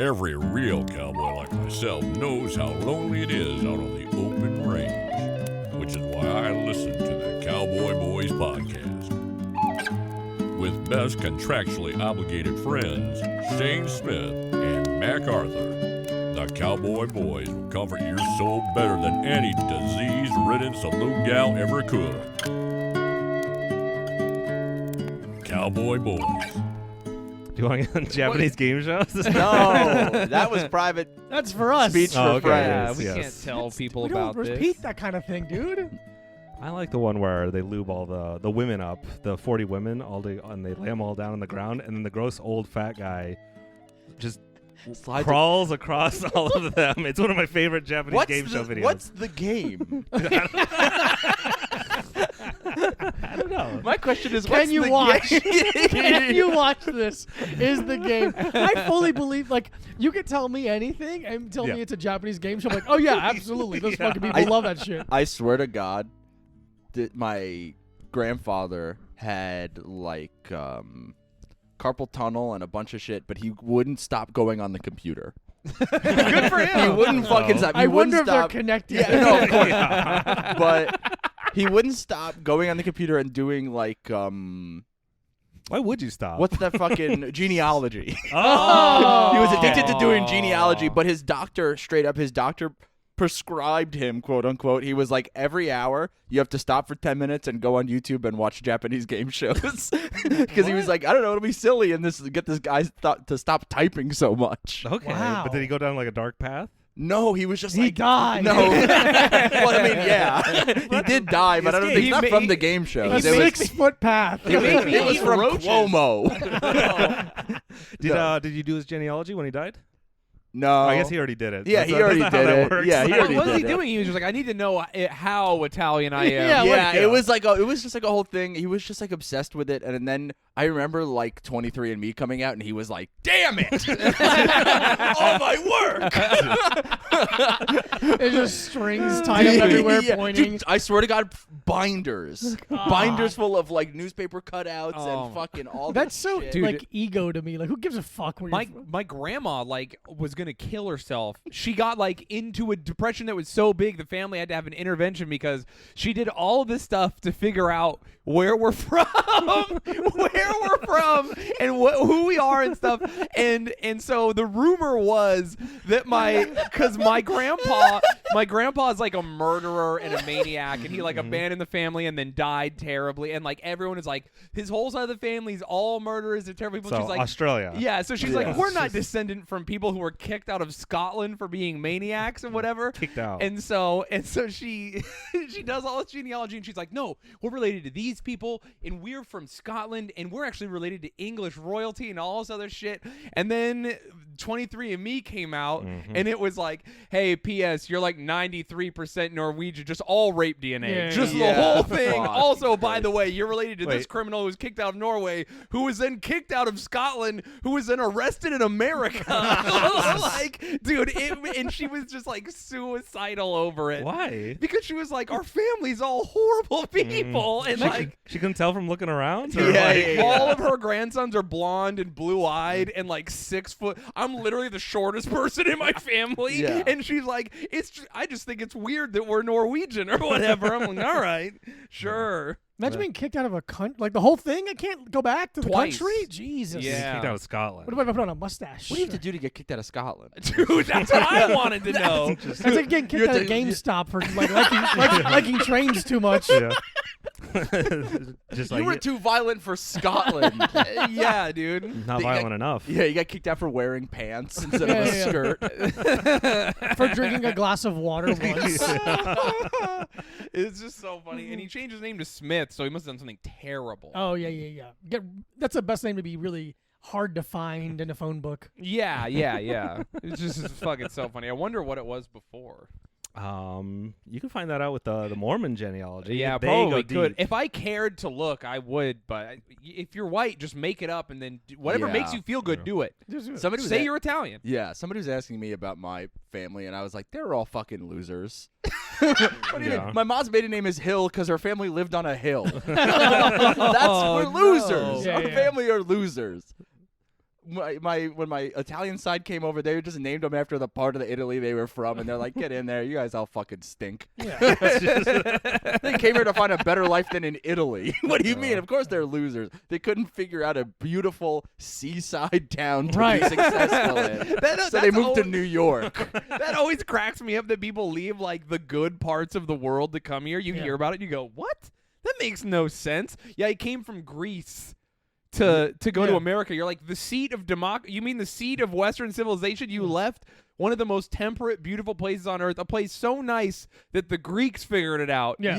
Every real cowboy like myself knows how lonely it is out on the open range, which is why I listen to the Cowboy Boys podcast. With best contractually obligated friends, Shayne Smith and Mac Arthur, the Cowboy Boys will comfort your soul better than any disease-ridden saloon gal ever could. Cowboy Boys. Do you want to get on Japanese game shows? No, that was private. That's for us. Speech for friends. We Yes. can't tell people We about don't this. repeat that kind of thing, dude. I like the one where they lube all the women up, the 40 women, and they lay them all down on the ground, and then the gross old fat guy just crawls across all of them. It's one of my favorite Japanese game show videos. What's the game? I don't know. My question is, Can what's you the watch? game? Can you watch this? Is the game? I fully believe, like, you could tell me anything and tell me it's a Japanese game show. I'm like, oh yeah, absolutely. Those fucking people love that shit. I swear to God, that my grandfather had like carpal tunnel and a bunch of shit, but he wouldn't stop going on the computer. Good for him. He wouldn't fucking stop. He I wonder wouldn't if they're stop. connected. Yeah, no, of course. But he wouldn't stop going on the computer and doing like Why would you stop? what's that fucking genealogy? Oh! He was addicted to doing genealogy, but his doctor prescribed him, quote unquote. He was like, every hour you have to stop for 10 minutes and go on YouTube and watch Japanese game shows. Because he was like, I don't know, it'll be silly and get this guy to stop typing so much. Okay, Wow. but did he go down like a dark path? No, he was just He like, died. No. Well, I mean, yeah. He did die, but I don't think He it's not ma- from the game show. A It was- 6-foot path. it was from roaches. Cuomo. Did you do his genealogy when he died? No. I guess he already did it. Yeah, That's he not already how did that it. works. Yeah, he already What was he did it. doing? He was just like, I need to know how Italian I am. Yeah, Yeah, what- it was like it was just like a whole thing. He was just like obsessed with it, and then I remember like 23andMe coming out, and he was like, "Damn it! All my work!" There's just strings tied up everywhere Yeah. pointing. Dude, I swear to God, binders full of like newspaper cutouts and fucking all. That's this so shit. Dude. like ego to me. Like, who gives a fuck? Where My grandma like was gonna kill herself. She got like into a depression that was so big the family had to have an intervention because she did all of this stuff to figure out where we're from, and who we are and stuff. And so the rumor was that my grandpa is like a murderer and a maniac, and he like abandoned the family and then died terribly. And like everyone is like, his whole side of the family is all murderers and terrible people. So She's like, Australia. yeah, so she's Yeah. like, we're not descendant from people who were kicked out of Scotland for being maniacs and whatever. Kicked out. And so she she does all this genealogy, and she's like, no, we're related to these people, and we're from Scotland, and we're actually related to English royalty and all this other shit. And then 23andMe came out, and it was like, hey, P.S., you're like 93% Norwegian, just all rape DNA. Yeah. Just the Yeah. whole thing. Fuck Also, by the way, you're related to this Wait. criminal who was kicked out of Norway, who was then kicked out of Scotland, who was then arrested in America. Like, dude, and she was just like suicidal over it. Why? Because she was like, our family's all horrible people. And like, She couldn't tell from looking around? Or Yeah, like- yeah. all of her grandsons are blonde and blue-eyed and like 6 foot. I'm literally the shortest person in my family, Yeah. and she's like, I just think it's weird that we're Norwegian or whatever. I'm like, all right, sure. Imagine being kicked out of a country, like the whole thing. I can't go back to the Twice. country. Jesus. Yeah. Kicked out of Scotland. What if I put on a mustache? What do you have to do to get kicked out of Scotland? Dude, that's what I wanted to know. That's like getting kicked You have out of to- GameStop for like liking trains too much. Yeah. Just You like were too violent for Scotland. Yeah, dude. not you violent got- enough. Yeah, you got kicked out for wearing pants instead Yeah, of a yeah. skirt. For drinking a glass of water once. It's just so funny. And he changed his name to Smith, so he must have done something terrible. Oh yeah. That's the best name to be really hard to find in a phone book. Yeah. It's just fucking so funny. I wonder what it was before. You can find that out with the Mormon genealogy. Yeah, They probably go could. deep. If I cared to look, I would. But if you're white, just make it up and then whatever Yeah. makes you feel good, do it. Somebody was Say a- you're Italian. Yeah, somebody was asking me about my family, and I was like, they're all fucking losers. What do you Yeah. mean? My mom's maiden name is Hill because her family lived on a hill. We're losers. Yeah, Our yeah. family are losers. when my Italian side came over, they just named them after the part of the Italy they were from, and they're like, "Get in there, you guys all fucking stink." Yeah. They came here to find a better life than in Italy. What do you mean? Of course they're losers. They couldn't figure out a beautiful seaside town to Right. be successful in, so they moved to New York. That always cracks me up that people leave like the good parts of the world to come here. You hear about it, and you go, "What? That makes no sense." Yeah, he came from Greece to go to America. You're like, the seat of democracy. You mean the seat of Western civilization? You left one of the most temperate, beautiful places on earth, a place so nice that the Greeks figured it out. Yeah.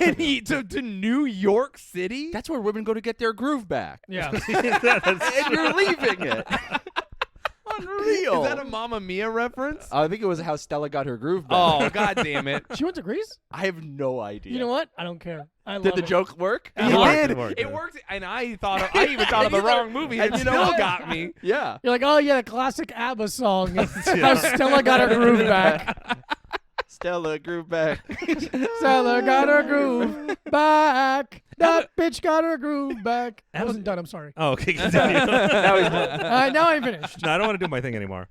And to New York City? That's where women go to get their groove back. Yeah. And you're leaving it. Unreal. Is that a Mamma Mia reference? I think it was how Stella got her groove back. Oh, god damn it. She went to Greece? I have no idea. You know what? I don't care. I Did love the it. joke work? It It did. worked, It yeah. worked, and I even thought of the wrong movie, and And it you know still what? got me. Yeah. You're like, oh yeah, the classic ABBA song. How Stella got her groove back. Stella groove back. Stella got her groove back. That bitch got her groove back. I wasn't done. I'm sorry. Oh, okay. Continue. Now he's done. Now I'm finished. No, I don't want to do my thing anymore.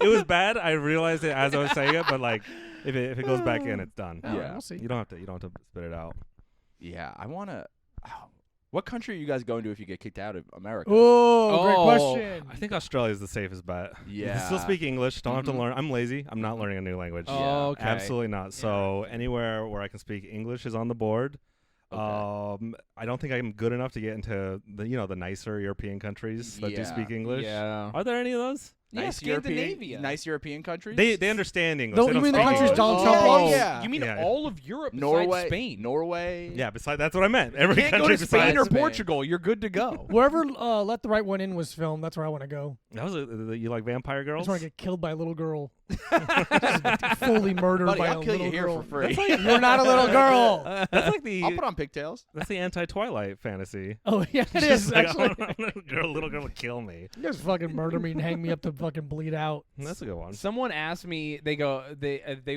It was bad. I realized it as I was saying it, but like, if it goes back in, it's done. Oh, Yeah. We'll see. You don't have to spit it out. Yeah, I want to. What country are you guys going to if you get kicked out of America? Oh, great Oh. question. I think Australia's the safest bet. You Yeah. can still speak English. Don't have to Mhm. learn. I'm lazy. I'm not learning a new language. Oh, okay. Absolutely not. So anywhere where I can speak English is on the board. Okay. I don't think I'm good enough to get into the nicer European countries that do Yeah. speak English. Yeah. Are there any of those? Yeah, Scandinavia. nice European countries. They understand English. No, They you don't mean the speak countries English. Donald Trump Oh, loves? yeah. You mean Yeah. all of Europe besides Norway, Spain? Norway. Yeah, besides that's what I meant. Every You can't go country to Spain or besides Spain. Portugal. You're good to go. Wherever Let the Right One In was filmed, that's where I want to go. That was you like vampire I girls? just want to get killed by a little girl. Just fully murdered Buddy, by I'll a kill little you here girl. for free. You're not a little girl. That's like the I'll put on pigtails. that's the anti-Twilight fantasy. Oh yeah, it Just is like, actually. I want a little girl to kill me. Just fucking murder me and hang me up to fucking bleed out. That's a good one. Someone asked me, they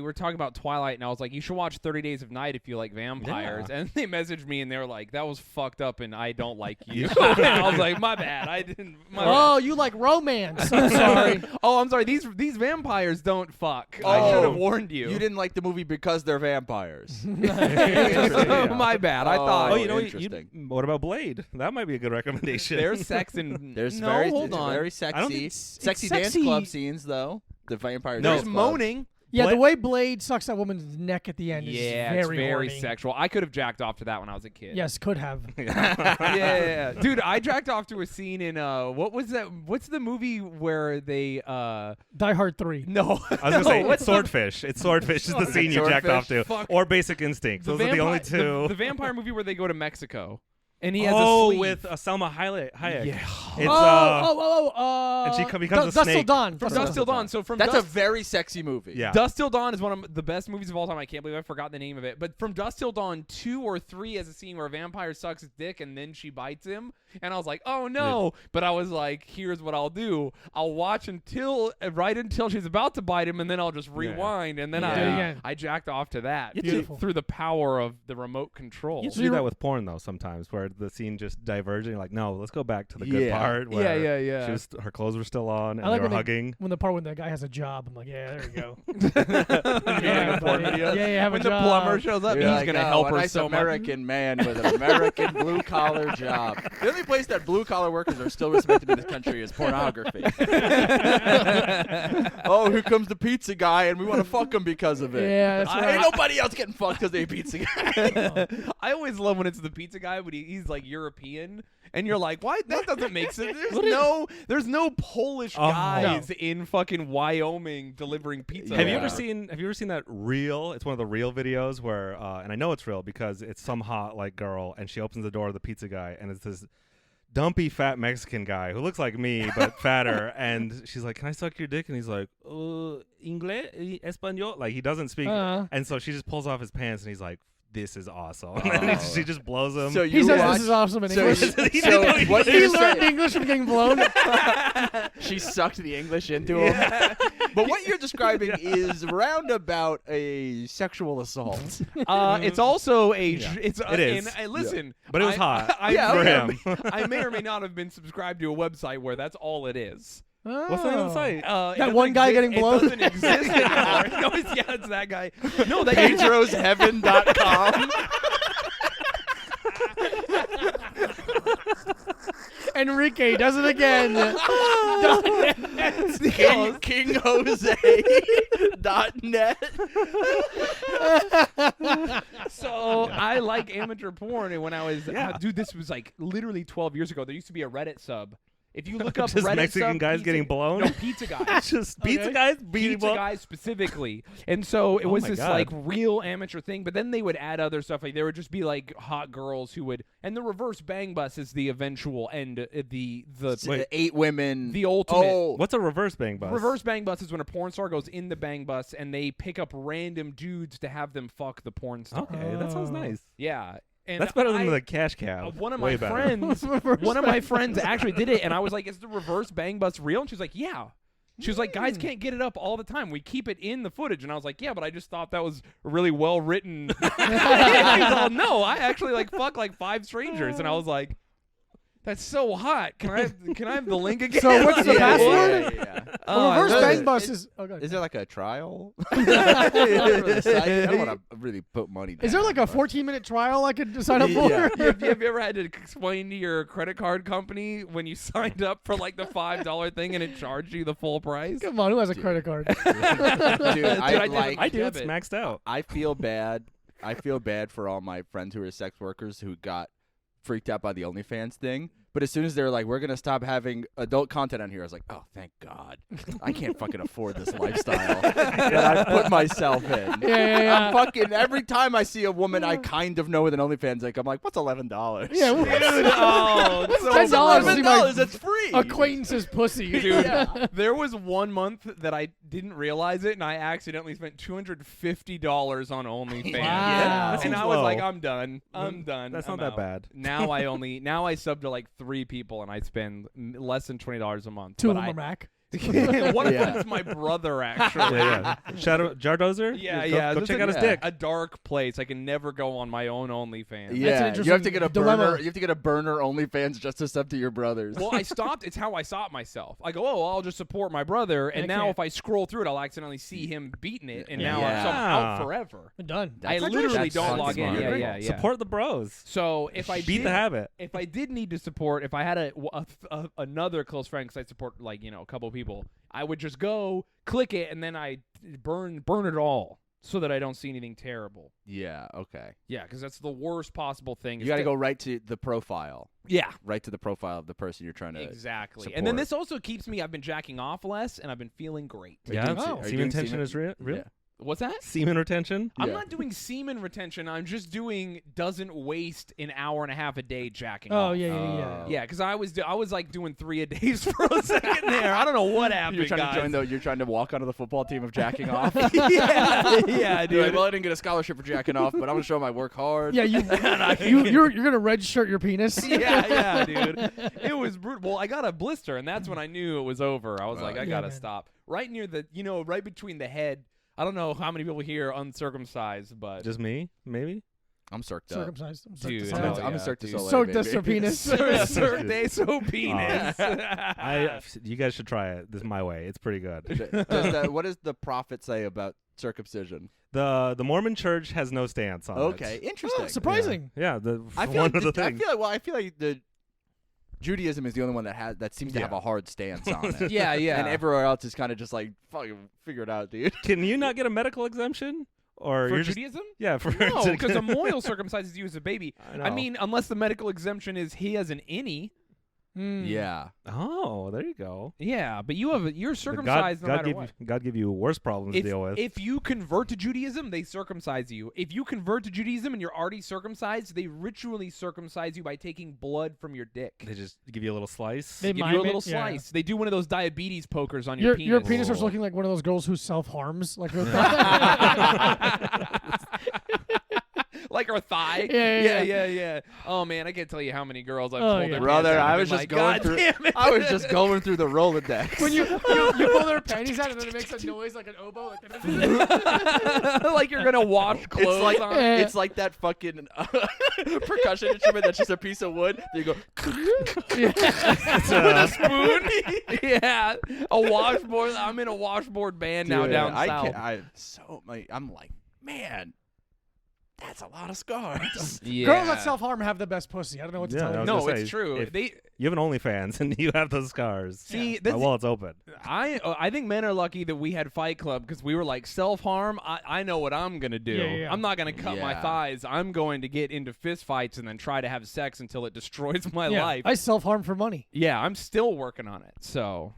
were talking about Twilight, and I was like, you should watch 30 Days of Night if you like vampires. Yeah. And they messaged me, and they were like, that was fucked up, and I don't like you. I was like, my bad. I didn't. My Oh, you like romance? I'm sorry. bad. Oh, I'm sorry. These vampires don't fuck. I Oh, should have warned you. You didn't like the movie because they're vampires. Yeah. My bad. I Oh, thought. Oh, you know, interesting. what about Blade? That might be a good recommendation. There's sex and There's no, very, hold it's on. very I don't sexy, think sexy it's dance sexy. club scenes though. The vampire. No. dance There's club. moaning. Yeah, the Blade- way Blade sucks that woman's neck at the end Yeah, is it's very very horny. sexual. I could have jacked off to that when I was a kid. Yes, could have. Yeah, dude, I jacked off to a scene in what was that? What's the movie where they Die Hard 3. no? I was gonna say what's it's the- Swordfish. It's Swordfish is the scene you jacked off to, Fuck. or Basic Instinct. Those are the only two. The vampire movie where they go to Mexico, and he has a Oh, sleeve. with Selma Hayek. Yeah. It's and she becomes a Dust Till snake. Dawn. From Dust Till Dawn. So from That's Dust a very sexy movie. Yeah. Dust Till Dawn is one of the best movies of all time. I can't believe I forgot the name of it. But from Dust Till Dawn 2 or 3 has a scene where a vampire sucks his dick and then she bites him. And I was like, oh no. But I was like, here's what I'll do. I'll watch right until she's about to bite him, and then I'll just rewind. And then Do it again. I jacked off to that Beautiful. through the power of the remote control. You have to do that with porn though sometimes, wwhere the scene just diverges. And you're like, no, let's go back to the good Yeah. part. Where Yeah. She was, her clothes were still on, and I like they were when hugging. When the part when the guy has a job, I'm like, yeah, there we go. Yeah, buddy. Yeah, have when a the job. plumber shows up, You're he's like, gonna "Oh, help a her nice so much. American man with an American blue collar job. The only place that blue collar workers are still respected in this country is pornography. Oh, here comes the pizza guy, and we want to fuck him because of it. Yeah, that's Ain't right. nobody else getting fucked because they a pizza guy. I always love when it's the pizza guy, but he's like European, and you're like, why? That doesn't make sense. There's no Polish guys in fucking Wyoming delivering pizza. Have you Yeah. ever seen that reel? It's one of the real videos where, and I know it's real because it's some hot like girl, and she opens the door to the pizza guy, and it's this dumpy fat Mexican guy who looks like me but fatter, and she's like, "Can I suck your dick?" And he's like, "Inglés, español." Like he doesn't speak, and so she just pulls off his pants, and he's like, this is awesome. And then she just blows him. So He you says watch, this is awesome in so, English. so what He you're learned saying, English from getting blown. she sucked the English into him. But what you're describing is roundabout a sexual assault. It's also a. Yeah. It's It is. And, listen, But it was hot for him. I may or may not have been subscribed to a website where that's all it is. What's the name of the site? It That doesn't one guy getting exist- blown? It doesn't exist anymore. No, it's that guy. No, that PedrosHeaven.com. Enrique does it again. KingJose.net. So I like amateur porn, and when I was, dude, this was like literally 12 years ago. There used to be a Reddit sub. If you look up Just Reddit Mexican sub, guys pizza, getting blown? No, pizza guys. Just pizza guys beating Pizza blown. guys specifically, and so it was my this God. like real amateur thing. But then they would add other stuff. Like there would just be like hot girls who would, and the reverse bang bus is the eventual end. The 8 women. the ultimate. Oh, What's a reverse bang bus? Reverse bang bus is when a porn star goes in the bang bus and they pick up random dudes to have them fuck the porn star. Okay, that sounds nice. Yeah. And That's better than I- the cash cab. One of Way my better. friends, one of my friends actually did it, and I was like, "Is the reverse bang bus real?" And she was like, "Yeah." She was like, "Guys can't get it up all the time. We keep it in the footage." And I was like, "Yeah, but I just thought that was really well written." He's all, "No, I actually like fuck like 5 strangers," and I was like, "That's so hot. Can I have the link again?" So what's the password? Yeah. A reverse no, bang it- bus is. Oh, God. Is there like a trial? For the site? I don't want to really put money down. Is there like a 14-minute trial I could sign up for? Yeah. Have you ever had to explain to your credit card company when you signed up for like the $5 thing and it charged you the full price? Come on, who has a credit card? Dude, I do. It's maxed out. I feel bad. I feel bad for all my friends who are sex workers who got freaked out by the OnlyFans thing. But as soon as they were like, we're going to stop having adult content on here, I was like, oh, thank God. I can't fucking afford this lifestyle that I put myself in. Yeah. I'm fucking, every time I see a woman I kind of know with an OnlyFans, like, I'm like, what's $11? Yeah, Dude, oh, What's so $10 to see my $11? It's free. acquaintance's pussy. Dude, Yeah. there was 1 month that I didn't realize it, and I accidentally spent $250 on OnlyFans. Wow. Yeah, that And seems I was low. like, I'm done. I'm done. That's I'm not that out. bad. Now I sub to like 3 people, and I spend less than $20 a month. Two of but them are Mac. One of Yeah. them's my brother, actually. Yeah. Shadow Jardozer? Yeah, Go, yeah. Go This check is out his a- dick. A dark place. I can never go on my own OnlyFans. Yeah, an you have to get a interesting dilemma. burner. You have to get a burner OnlyFans just to sub to your brothers. Well, I stopped. It's how I saw it myself. I go, oh, I'll just support my brother. And I now can't. if I scroll through it, I'll accidentally see him beating it. And now Yeah. so I'm out forever. I'm done. I That's literally actually- don't that's log in. smart. Yeah. Support the bros. So if I Beat did, the habit. if I did need to support, if I had another close friend, because I support like a couple people, I would just go click it and then I burn it all so that I don't see anything terrible. Yeah, okay. Yeah, because that's the worst possible thing. You got to go right to the profile. Yeah. Right to the profile of the person you're trying to Exactly. And then support. this also keeps me, I've been jacking off less and I've been feeling great. Are you Yeah, doing se- are you semen doing retention semen- is real. Yeah. What's that? Semen retention. I'm Yeah. not doing semen retention. I'm just doing doesn't waste an hour and a half a day jacking Oh, off. yeah. Yeah, because I was like doing 3 a days for a second there. I don't know what happened, You're trying guys. to join you're trying to walk onto the football team of jacking off. yeah, You're dude. like, well, I didn't get a scholarship for jacking off, but I'm gonna show 'em I work hard. Yeah, you're gonna red shirt your penis. yeah, dude. It was brutal. Well, I got a blister, and that's when I knew it was over. I was like, I Yeah, gotta man. stop. Right near the, right between the head. I don't know how many people here are uncircumcised, but Just me, maybe. I'm circed up. Circumcised. Dude, I'm, hell I'm yeah, a cirque du dude. Soleil, So baby. does her penis. so penis. You guys should try it. This is my way. It's pretty good. What does the prophet say about circumcision? The Mormon Church has no stance on it. Okay, interesting. Oh, surprising. Yeah, I feel one like of the I things. feel like the Judaism is the only one that seems to have Yeah. a hard stance on it. yeah. And everywhere else is kind of just like fucking figure it out, dude. Can you not get a medical exemption? Or For you're just Judaism? yeah for No, to- because a moil circumcises you as a baby. I I know. mean, unless the medical exemption is he has an innie. Yeah. Oh, there you go. Yeah, but you're But circumcised no matter what. God give you worse problems to deal with. If you convert to Judaism, they circumcise you. If you convert to Judaism and you're already circumcised, they ritually circumcise you by taking blood from your dick. They just give you a little slice. They Give you a mime little it, yeah. slice. They do one of those diabetes pokers on your penis. Your penis starts Oh. looking like one of those girls who self harms. Like like her thigh. Yeah. Oh man, I can't tell you how many girls I've Oh, pulled yeah. their Brother, pants down I and was been just like, going God through. damn it. I was just going through the Rolodex. When you pull their panties out and then it makes a noise like an oboe. Like, like you're gonna wash clothes It's like on. Yeah. it's like that fucking percussion instrument that's just a piece of wood. You go. With a spoon. Yeah, a washboard. I'm in a washboard band now Dude, down I south. can't, I'm like, man, that's a lot of scars. Yeah. Girls that self-harm have the best pussy. I don't know what to Yeah, tell I you. was No, gonna it's say, true. if They You have an OnlyFans and you have those scars. see. My wallet's open. I think men are lucky that we had Fight Club because we were like self-harm. I know what I'm gonna do. Yeah. I'm not gonna cut my Yeah. thighs. I'm going to get into fist fights and then try to have sex until it destroys my Yeah, life. I self-harm for money. Yeah, I'm still working on it. So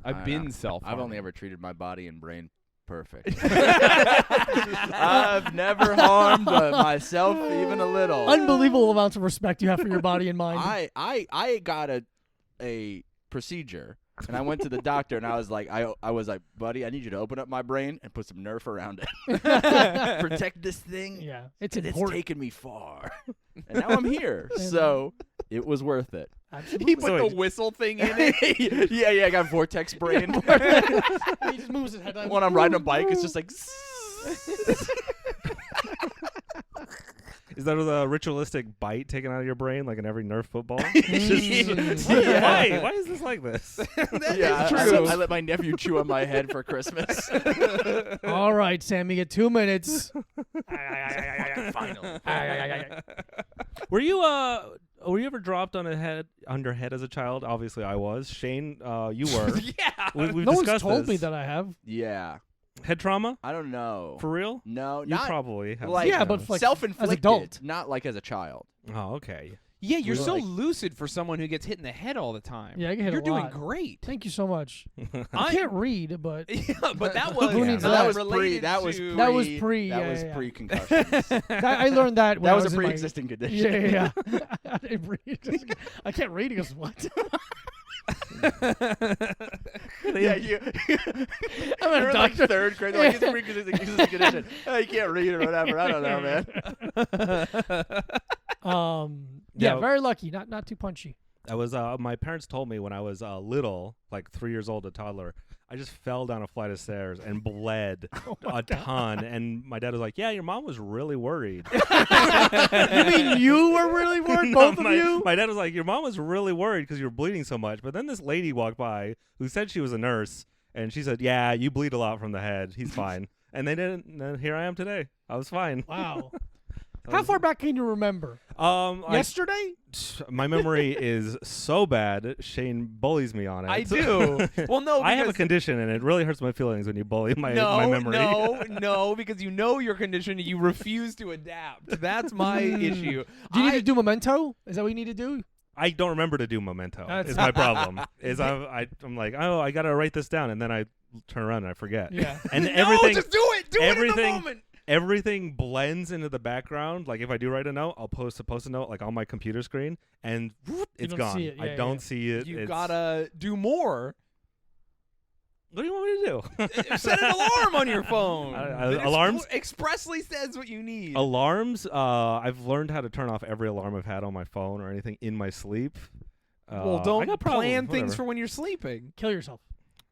I've been self-harm. I've only ever treated my body and brain perfect. I've never harmed myself even a little. Unbelievable amounts of respect you have for your body and mind. I got a procedure, and I went to the doctor, and I was like, buddy, I need you to open up my brain and put some Nerf around it. Protect this thing. yeah, it's It's important. taken me far, and now I'm here. So it was worth it. He put So the whistle thing in it. yeah, I got vortex brain. He just moves his head. Like, When I'm riding a bike, it's just like. Is that a ritualistic bite taken out of your brain, like in every Nerf football? Yeah. Why is this like this? Yeah, true. I let my nephew chew on my head for Christmas. all right, Sam, you get 2 minutes. Finally. Were you ever dropped on your head as a child? Obviously, I was. Shayne, you were. Yeah. We've No one's discussed told this. me that I have. Yeah, Head trauma I don't know. for real? No, You not probably have. like- Yeah, but like, self-inflicted, as adult. not like as a child. Oh, okay. Yeah, you're so Like- lucid for someone who gets hit in the head all the time. Yeah, I get hit a You're doing lot. great. Thank you so much. I I- can't read, but Yeah, but that was Who needs No, that? that was pre. related That was to- pre. That was pre, That yeah, was yeah. pre-concussions. I learned that when That I was a in my- pre-existing condition. Yeah. I didn't read. I can't read. He goes, what? Yeah, you. I'm a You're in like doctor. third grade. Like it's a pre-existing condition. Oh, you can't read or whatever. I don't know, man. Yeah, Yeah. very lucky. Not too punchy. I was. My parents told me when I was little, like 3 years old, a toddler. I just fell down a flight of stairs and bled a ton. And my dad was like, "Yeah, your mom was really worried." You mean you were really worried, both of you? My dad was like, "Your mom was really worried because you were bleeding so much." But then this lady walked by who said she was a nurse, and she said, "Yeah, you bleed a lot from the head. He's fine." And they didn't. And then here I am today. I was fine. Wow. How far back can you remember? Yesterday? My memory is so bad. Shayne bullies me on it. I do. Well, no, I have a because- condition, and it really hurts my feelings when you bully my memory. No, because you know your condition and you refuse to adapt. That's my issue. Do you need to do Memento? Is that what you need to do? I don't remember to do Memento. That's- Is my problem. I'm like, oh, I gotta write this down, and then I turn around and I forget. Yeah. And No, everything, just do it. Do it in the everything- moment. everything blends into the background. Like if I do write a note, I'll post a note like on my computer screen, and whoop, it's don't gone. see it. I Yeah, don't yeah. see it. You It's- gotta do more. What do you want me to do? Set an alarm on your phone. It alarms? expressly says what you need. Alarms. I've learned how to turn off every alarm I've had on my phone or anything in my sleep. Well, I don't got problems, plan things whatever. for when you're sleeping. Kill yourself.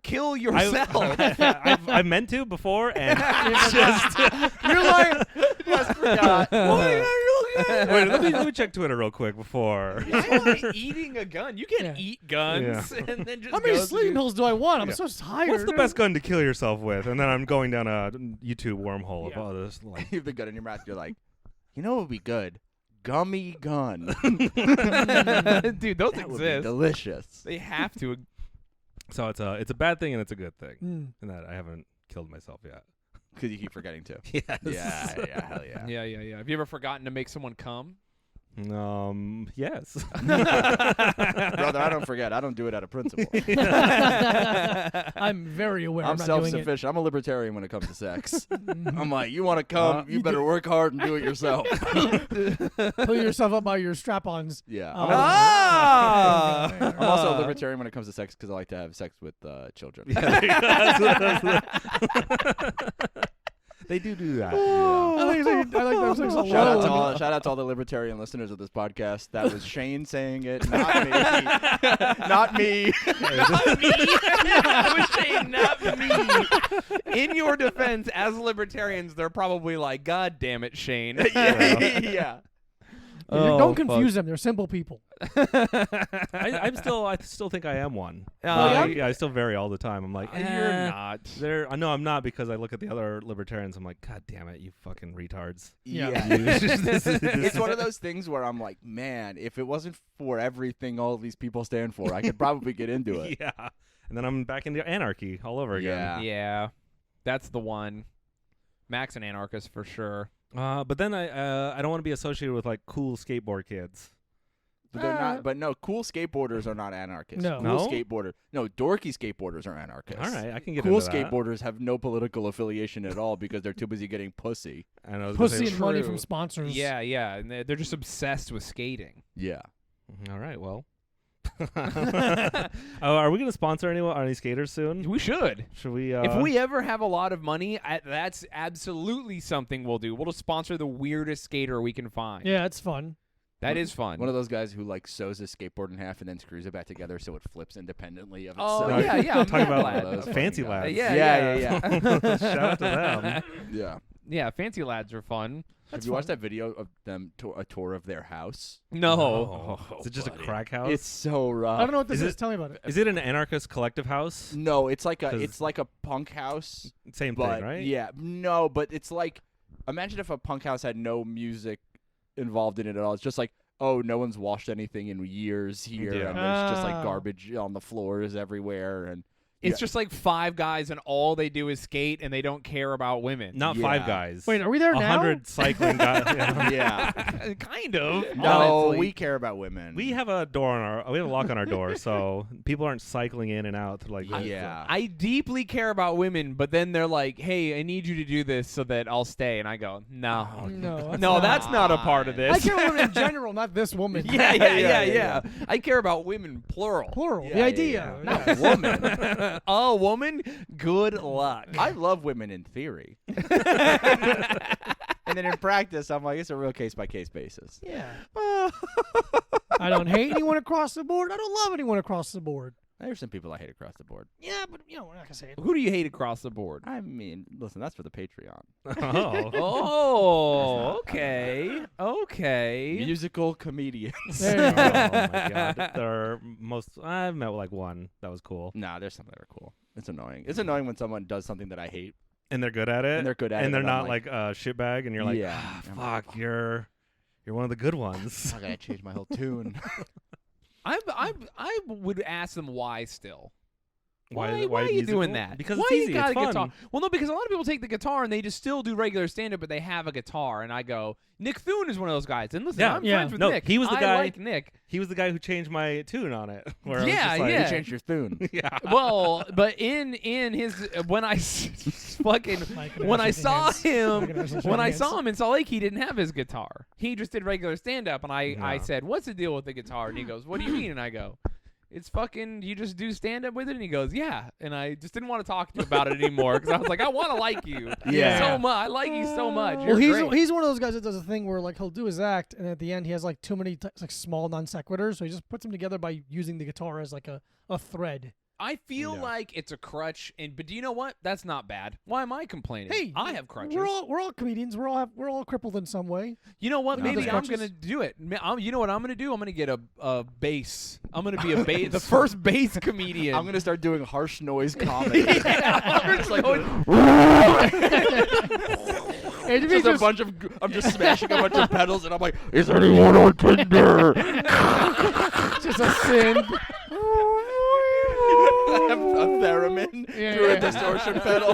Kill yourself. I've meant to before, and just You're like, Just forgot. wait. Let me check Twitter real quick before. Why eating a gun? You can't Yeah. eat guns and then just how many go sleeping do- pills do I want? I'm Yeah. so tired. What's the best gun to kill yourself with? And then I'm going down a YouTube wormhole Yeah. of all this. Like, You have the gun in your mouth. You're like, you know what would be good? Gummy gun. Dude, those That would be exist. delicious. They have to. so it's a bad thing and it's a good thing, Mm. and that I haven't killed myself yet. Because you keep forgetting to. Yes. Yeah, hell yeah. Yeah. Have you ever forgotten to make someone come? Yes. Brother, I don't forget. I don't do it out of principle. I'm very aware. I'm I'm not doing it. self-sufficient. I'm a libertarian when it comes to sex. I'm like, you want to come, you better work hard and do it yourself. Pull yourself up by your strap-ons. Yeah. Oh. Ah! I'm also a libertarian when it comes to sex because I like to have sex with children. They do that. I like that. Like a Shout out to all the libertarian listeners of this podcast. That was Shayne saying it, not me. Not me. That was Shayne, not me. In your defense, as libertarians, they're probably like, God damn it, Shayne. Yeah. Don't confuse them. They're simple people. I still think I am one. yeah? I still vary all the time. I'm like, You're not. I know I'm not, because I look at the other libertarians. I'm like, God damn it, you fucking retards. Yeah. It's one of those things where I'm like, man, if it wasn't for everything all these people stand for, I could probably get into it. Yeah. And then I'm back into anarchy all over again. Yeah. That's the one. Max an anarchist for sure. But then I don't want to be associated with like cool skateboard kids. But they're not. But no, cool skateboarders are not anarchists. No. Cool skateboarders. No, dorky skateboarders are anarchists. All right, I can get Cool into that. skateboarders have no political affiliation at all because they're too busy getting pussy. And I was gonna Pussy say, and money True. from sponsors. Yeah. And they're just obsessed with skating. Yeah. all right, well. Are we going to sponsor any skaters soon? We should. Should we? If we ever have a lot of money, that's absolutely something we'll do. We'll just sponsor the weirdest skater we can find. Yeah, it's fun. That is fun. One of those guys who like sews his skateboard in half and then screws it back together so it flips independently of Oh, itself. yeah. I'm talking about glad. those fancy fucking guys. lads. Yeah. Shout out to them. Yeah. Yeah, fancy lads are fun. Have you watched that video of them a tour of their house? No. Is it just a crack house? It's so rough. I don't know what this Is is. it- Tell me about it. Is it an anarchist collective house? No, it's like a 'Cause- punk house. Same But thing, right? yeah, no, but it's like, imagine if a punk house had no music involved in it at all. It's just like, oh, no one's washed anything in years here, Yeah. and there's just Oh. like garbage on the floors everywhere, and It's just like 5 guys and all they do is skate and they don't care about women. Not Yeah. 5 guys. Wait, are we there now? 100 cycling guys. Yeah. yeah. Kind of. No, honestly. we care about women. We have a door we have a lock on our door, so people aren't cycling in and out to like. Yeah. I deeply care about women, but then they're like, "Hey, I need you to do this so that I'll stay," and I go, "No, No, no, that's not a part of this." I care about women in general, not this woman. yeah. I care about women, plural. Plural. Yeah, the yeah, idea. yeah. Not woman. A woman, good luck. I love women in theory. And then in practice, I'm like, it's a real case-by-case basis. Yeah. I don't hate anyone across the board. I don't love anyone across the board. There's some people I hate across the board. Yeah, but we're not gonna say it. Who do you hate across the board? I mean, listen, that's for the Patreon. Oh. Oh, okay. Musical comedians. There Oh you go. my god. I've met like one that was cool. Nah, there's some that are cool. It's annoying. It's annoying when someone does something that I hate. And they're good at it. And they're good at it, And they're and I'm not like a shitbag and you're like, Yeah. I'm like, fuck, you're one of the good ones. I gotta change my whole tune. I would ask them why still. Why Why are you musical? doing that? Because why it's easy. You got It's a fun. guitar? Well, no, because a lot of people take the guitar and they just still do regular stand-up, but they have a guitar. And I go, Nick Thune is one of those guys. And listen, Yeah. I'm Yeah. friends with No, Nick. he was the I guy- like Nick. He was the guy who changed my tune on it. Where I was Yeah, just like, yeah. You changed your tune. yeah. Well, but in his when I fucking when I saw him in Salt Lake, he didn't have his guitar. He just did regular stand-up, and I No. said, "What's the deal with the guitar?" And he goes, "What do you mean?" And I go, "It's fucking. You just do stand-up with it?" And he goes, "Yeah." And I just didn't want to talk to you about it anymore because I was like, "I want to like you, Yeah. so much. I like you so much." Well, You're great. he's one of those guys that does a thing where like he'll do his act, and at the end he has like too many like small non sequiturs, so he just puts them together by using the guitar as like a thread. I feel Yeah. like it's a crutch, but do you know what? That's not bad. Why am I complaining? Hey, I have crutches. We're all comedians. We're all crippled in some way. You know what? No, Maybe those I'm crutches. gonna do it. You know what I'm gonna do? I'm gonna get a bass. I'm gonna be a bass, the first bass comedian. I'm gonna start doing harsh noise comedy. It's like, Hey, to me, I'm just smashing a bunch of pedals, and I'm like, is anyone on Tinder? just a sin. A theremin Yeah, through yeah. a distortion pedal.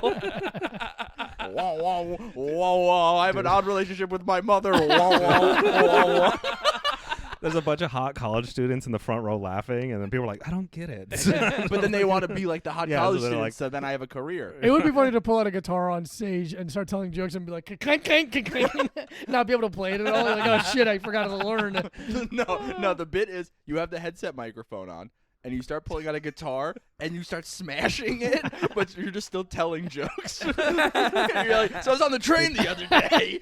Wah, wah, wah, wah. I have an odd relationship with my mother. Wah, wah, wah, wah. There's a bunch of hot college students in the front row laughing, and then people are like, I don't get it. But then they want to be like the hot Yeah, college so they're students, like- so then I have a career. It would be funny to pull out a guitar on stage and start telling jokes and be like, clank, clank, clank, clank, not be able to play it at all. Like, oh shit, I forgot to learn. No, the bit is you have the headset microphone on, and you start pulling out a guitar and you start smashing it, but you're just still telling jokes. You're like, so I was on the train the other day.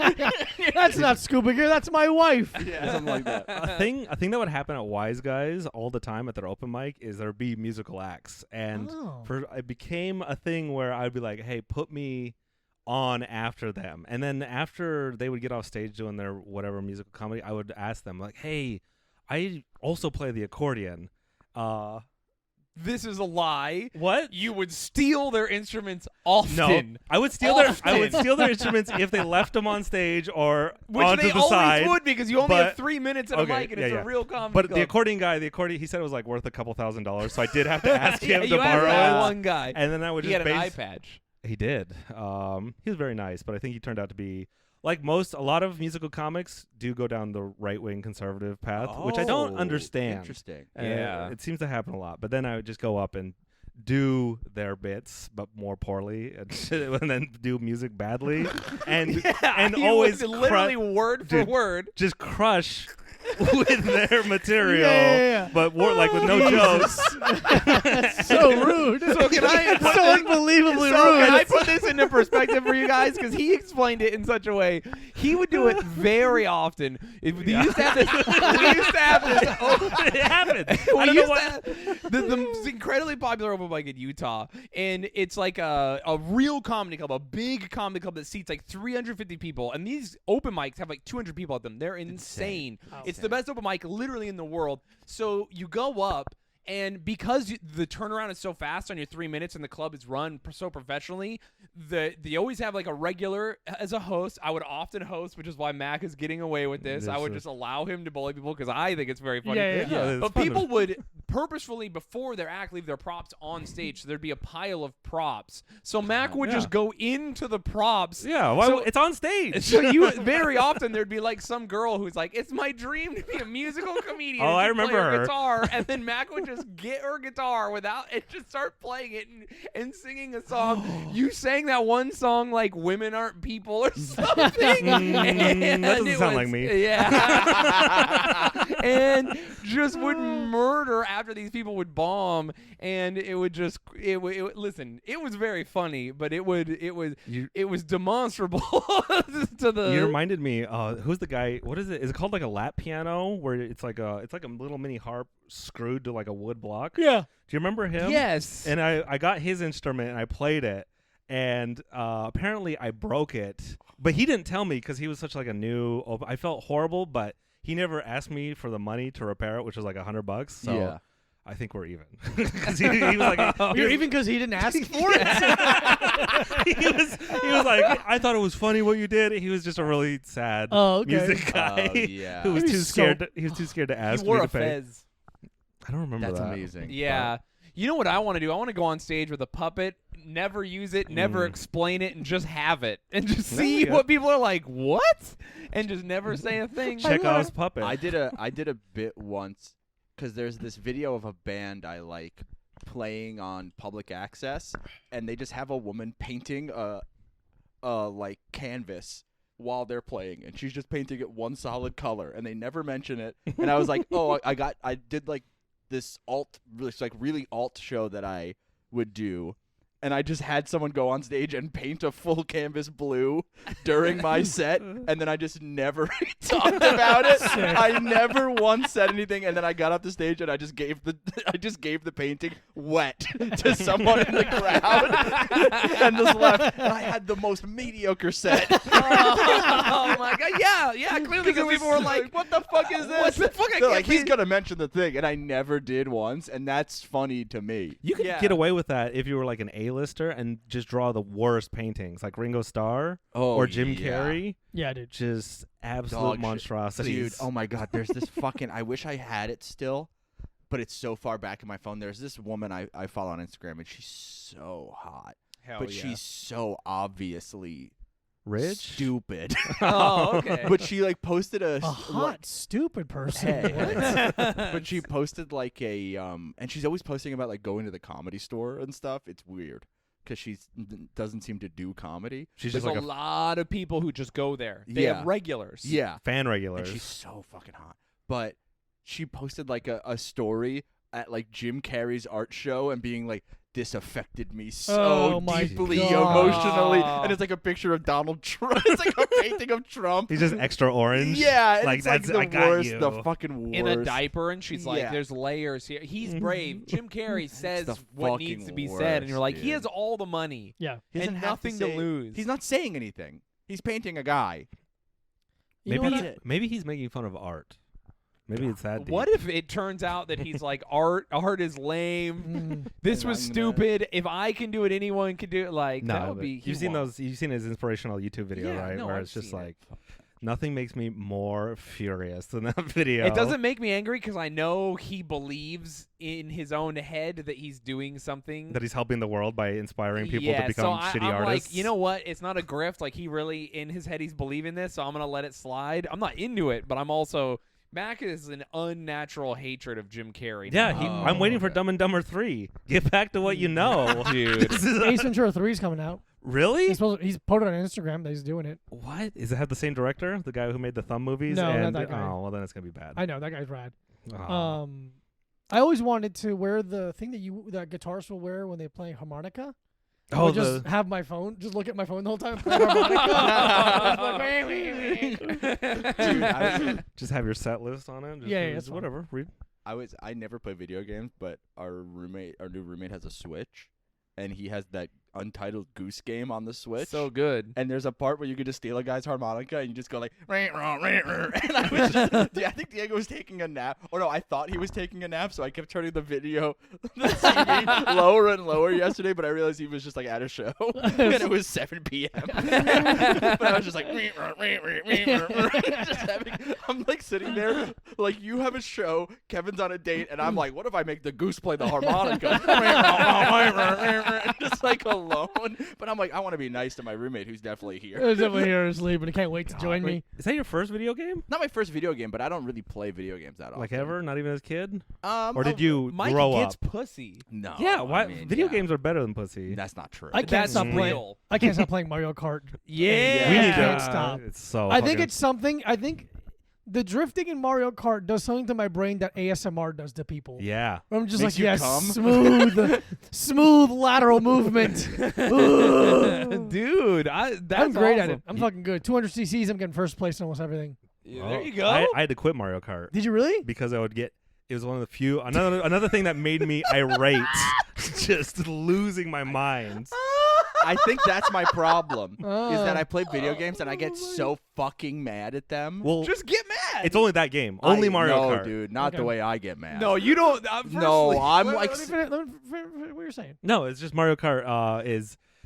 That's not scuba gear. That's my wife. Yeah, something like that. A thing that would happen at Wise Guys all the time at their open mic is there'd be musical acts, and it became a thing where I'd be like, hey, put me on after them, and then after they would get off stage doing their whatever musical comedy, I would ask them like, hey, I also play the accordion. This is a lie. What? You would steal their instruments often. No, I would steal their instruments if they left them on stage or Which onto they the always side. would, because you only have but- 3 minutes at a okay, mic, and yeah, it's yeah. a real comedy But club. the accordion guy, he said it was like worth a couple $1,000s, so I did have to ask him yeah, to you had borrow that it. one guy. And then I would He just had an eye base. patch. He did. He was very nice, but I think he turned out to be like a lot of musical comics do go down the right-wing conservative path, which I don't understand. Interesting. Yeah. It seems to happen a lot. But then I would just go up and do their bits, but more poorly, and then do music badly, and He always would literally word for Dude. word. just crush with their material, Yeah. but like with no jokes. So rude. So can I? It's so unbelievably So rude. can I put this into perspective for you guys? Because he explained it in such a way. He would do it very often. We used to have this. It happened. I We don't know used to why. have the incredibly popular open mic in Utah, and it's like a real comedy club, a big comedy club that seats like 350 people, and these open mics have like 200 people at them. They're insane. It's the best open mic literally in the world. So you go up, and because the turnaround is so fast on your 3 minutes, and the club is run so professionally, they always have like a regular as a host. I would often host, which is why Mac is getting away with this. I would just allow him to bully people because I think it's very funny. Yeah. it's But fun. people would purposefully, before their act, leave their props on stage. So there'd be a pile of props. So Mac would just go into the props. Yeah, it's on stage. So you very often there'd be like some girl who's like, "It's my dream to be a musical comedian." Oh, I and she'd play remember her. guitar, and then Mac would just get her guitar and just start playing it and singing a song. You sang that one song like "Women Aren't People" or something. That doesn't sound like me. Yeah. And just would murder after these people would bomb, and it would just listen. It was very funny, but it was demonstrable to the. You reminded me. Who's the guy? What is it? Is it called like a lap piano, where it's like a little mini harp screwed to like a wood block? Yeah. Do you remember him? Yes. And I got his instrument and I played it, and apparently I broke it, but he didn't tell me because he was such like a new. I felt horrible, but he never asked me for the money to repair it, which was like $100. So Yeah. I think we're even. 'Cause he was like, You're even because he didn't ask for it. he was like, I thought it was funny what you did. He was just a really sad music guy yeah. who was Maybe too scared. He was too scared to ask He wore me a to pay. fez. I don't remember That's that. amazing. Yeah. You know what I want to do? I want to go on stage with a puppet, never use it, never explain it, and just have it, and just see you go. what people are like. What? And just never say a thing. Chekhov's puppet. I did a bit once because there's this video of a band I like playing on public access, and they just have a woman painting a like canvas while they're playing, and she's just painting it one solid color, and they never mention it. And I was like, oh, I did like this really alt show that I would do. And I just had someone go on stage and paint a full canvas blue during my set, and then I just never talked about it. I never once said anything, and then I got off the stage and I just gave the painting wet to someone in the crowd, and just left. And I had the most mediocre set. Oh my god! Yeah, clearly because people were like, "What the fuck is this?" What the fuck? I They're can't like, he's believe- gonna mention the thing, and I never did once, and that's funny to me. You could Yeah. get away with that if you were like an A-lister and just draw the worst paintings, like Ringo Starr or Jim Carrey. Yeah, dude. Just absolute Dog shit. monstrosities. Dude, oh my god, there's this fucking I wish I had it still, but it's so far back in my phone. There's this woman I follow on Instagram, and she's so hot. Hell but yeah. she's so obviously Rich? stupid. Oh, okay. But she like posted A hot, stupid person. Hey. But she posted like a and she's always posting about like going to the Comedy Store and stuff. It's weird because she doesn't seem to do comedy. She's There's just like a lot of people who just go there. They Yeah. have regulars. Yeah. fan And regulars. she's so fucking hot. But she posted like a story at like Jim Carrey's art show and being like, this affected me so my deeply God. emotionally, and it's like a picture of Donald Trump. It's like a painting of Trump. He's just extra orange. Yeah, and like it's that's like I the got worst, you. the fucking worst. In a diaper, and she's like, Yeah. "There's layers here." He's brave. Jim Carrey says the what fucking needs to be said, and you're like, worst, he has dude. all the money Yeah. He doesn't and have nothing to say- lose. He's not saying anything. He's painting a guy. You know Maybe what I- maybe he's making fun of art. Maybe it's that. What deep. if it turns out that he's like, art is lame. Mm. This And was I'm gonna- stupid. If I can do it, anyone can do it. Like No, that would but be. you've seen those. You've seen his inspirational YouTube video, Yeah, right? no, Where I've it's just seen it. like nothing makes me more furious than that video. It doesn't make me angry because I know he believes in his own head that he's doing something. that he's helping the world by inspiring people Yeah, to become so shitty I'm artists. like, you know what? It's not a grift. Like he really in his head he's believing this, so I'm gonna let it slide. I'm not into it, but I'm also Mac is an unnatural hatred of Jim Carrey. Yeah, now. I'm waiting for Dumb and Dumber 3. Get back to what you know, Dude. This is Ace Ventura 3 is coming out. really? He's posted on Instagram that he's doing it. What? Is it have the same director, the guy who made the Thumb movies? No, not and, that guy. Oh, well then it's gonna be bad. I know that guy's rad. Oh. I always wanted to wear the thing that guitarists will wear when they play harmonica. I Oh, would just have my phone, just look at my phone the whole time, play harmonica. Dude, just have your set list on it. Just, Yeah, just that's fine. whatever. Read. I never play video games, but our new roommate has a Switch, and he has that Untitled Goose Game on the Switch. So good. And there's a part where you could just steal a guy's harmonica and you just go like, and I was just, I think Diego was taking a nap. Or no, I thought he was taking a nap, so I kept turning the video, the TV lower and lower yesterday, but I realized he was just like at a show. And it was 7 p.m. But I was just like, just having, I'm like sitting there, like you have a show, Kevin's on a date, and I'm like, what if I make the goose play the harmonica? Just like alone. But I'm like, I want to be nice to my roommate who's definitely here. He's definitely here asleep, and he can't wait to join me. Is that your first video game? Not my first video game, but I don't really play video games that often. Like ever? Not even as a kid? oh, Or did you Mike grow gets up? pussy. No. Yeah. I Why? mean, Video yeah. games are better than pussy. That's not true. I can't That's stop playing. real. I can't stop playing Mario Kart. Yeah. We need Can't to stop. It's so. I think fucking- it's something. I think the drifting in Mario Kart does something to my brain that ASMR does to people. Yeah. Where I'm just Makes like, you yes, come? smooth lateral movement. Dude, that's I'm great at awesome. it. I'm fucking good. 200 cc's. I'm getting first place in almost everything. Yeah, Oh, there you go. I had to quit Mario Kart Did you really? because I would get. It was one of the few. Another thing that made me irate, just losing my mind. I think that's my problem. Is that Oh. I play video games and I get so fucking mad at them. Well, Just get mad. it's only that game. Only Mario no, Kart. dude, not Okay. the way I get mad. no, you don't. No, I'm Let like, me finish what you're saying. No, it's just Mario Kart.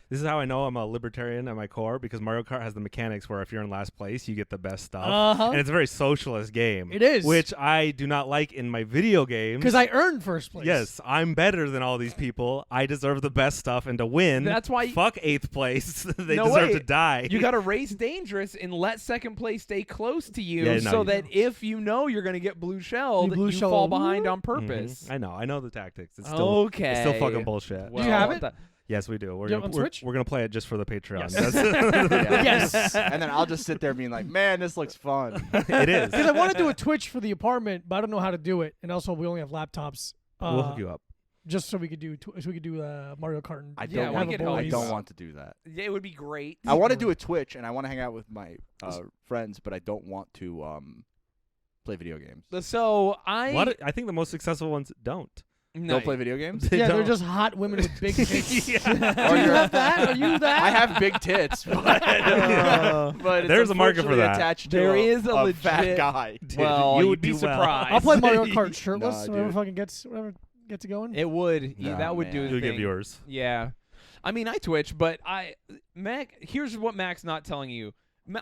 This is how I know I'm a libertarian at my core because Mario Kart has the mechanics where if you're in last place, you get the best stuff, Uh-huh. and it's a very socialist game. It is. which I do not like in my video games. Because I earned first place. Yes, I'm better than all these people. I deserve the best stuff, and to win, That's why- fuck 8th place. They No deserve way. to die. You got to race dangerous and let second place stay close to you, Yeah, no, so you that don't. if you know you're going to get blue shelled, blue you shell- fall behind on Mhm. purpose. I know the tactics. It's still Okay. it's still fucking bullshit. Well, you have it? Yes, we do. We're Do you have gonna, it on Switch? we're gonna play it just for the Patreon. Yes. That's- Yes. and then I'll just sit there being like, man, this looks fun. it is. Because I want to do a Twitch for the apartment, but I don't know how to do it. And also, we only have laptops. We'll hook you up. Just so we could do Mario Kart. And I Yeah, don't, we want, could I help you don't out. want to do that. Yeah, it would be great. I want to do a Twitch and I want to hang out with my friends, but I don't want to play video games. So I think the most successful ones don't. No, Don't play video games? They Yeah, they're don't. just hot women with big tits. Yeah. Do you have that? Are you that? I have big tits, but, but it's There's a market for unfortunately that. attached There to is a fat legit- guy. Well, you would you'd be do well. surprised. I'll play Mario Kart shirtless. Nah, whatever dude. fucking gets it going. It would. Yeah, Nah, that would do man. the You'll give thing. viewers. Yeah. I mean, I Twitch, but Mac, here's what Mac's not telling you.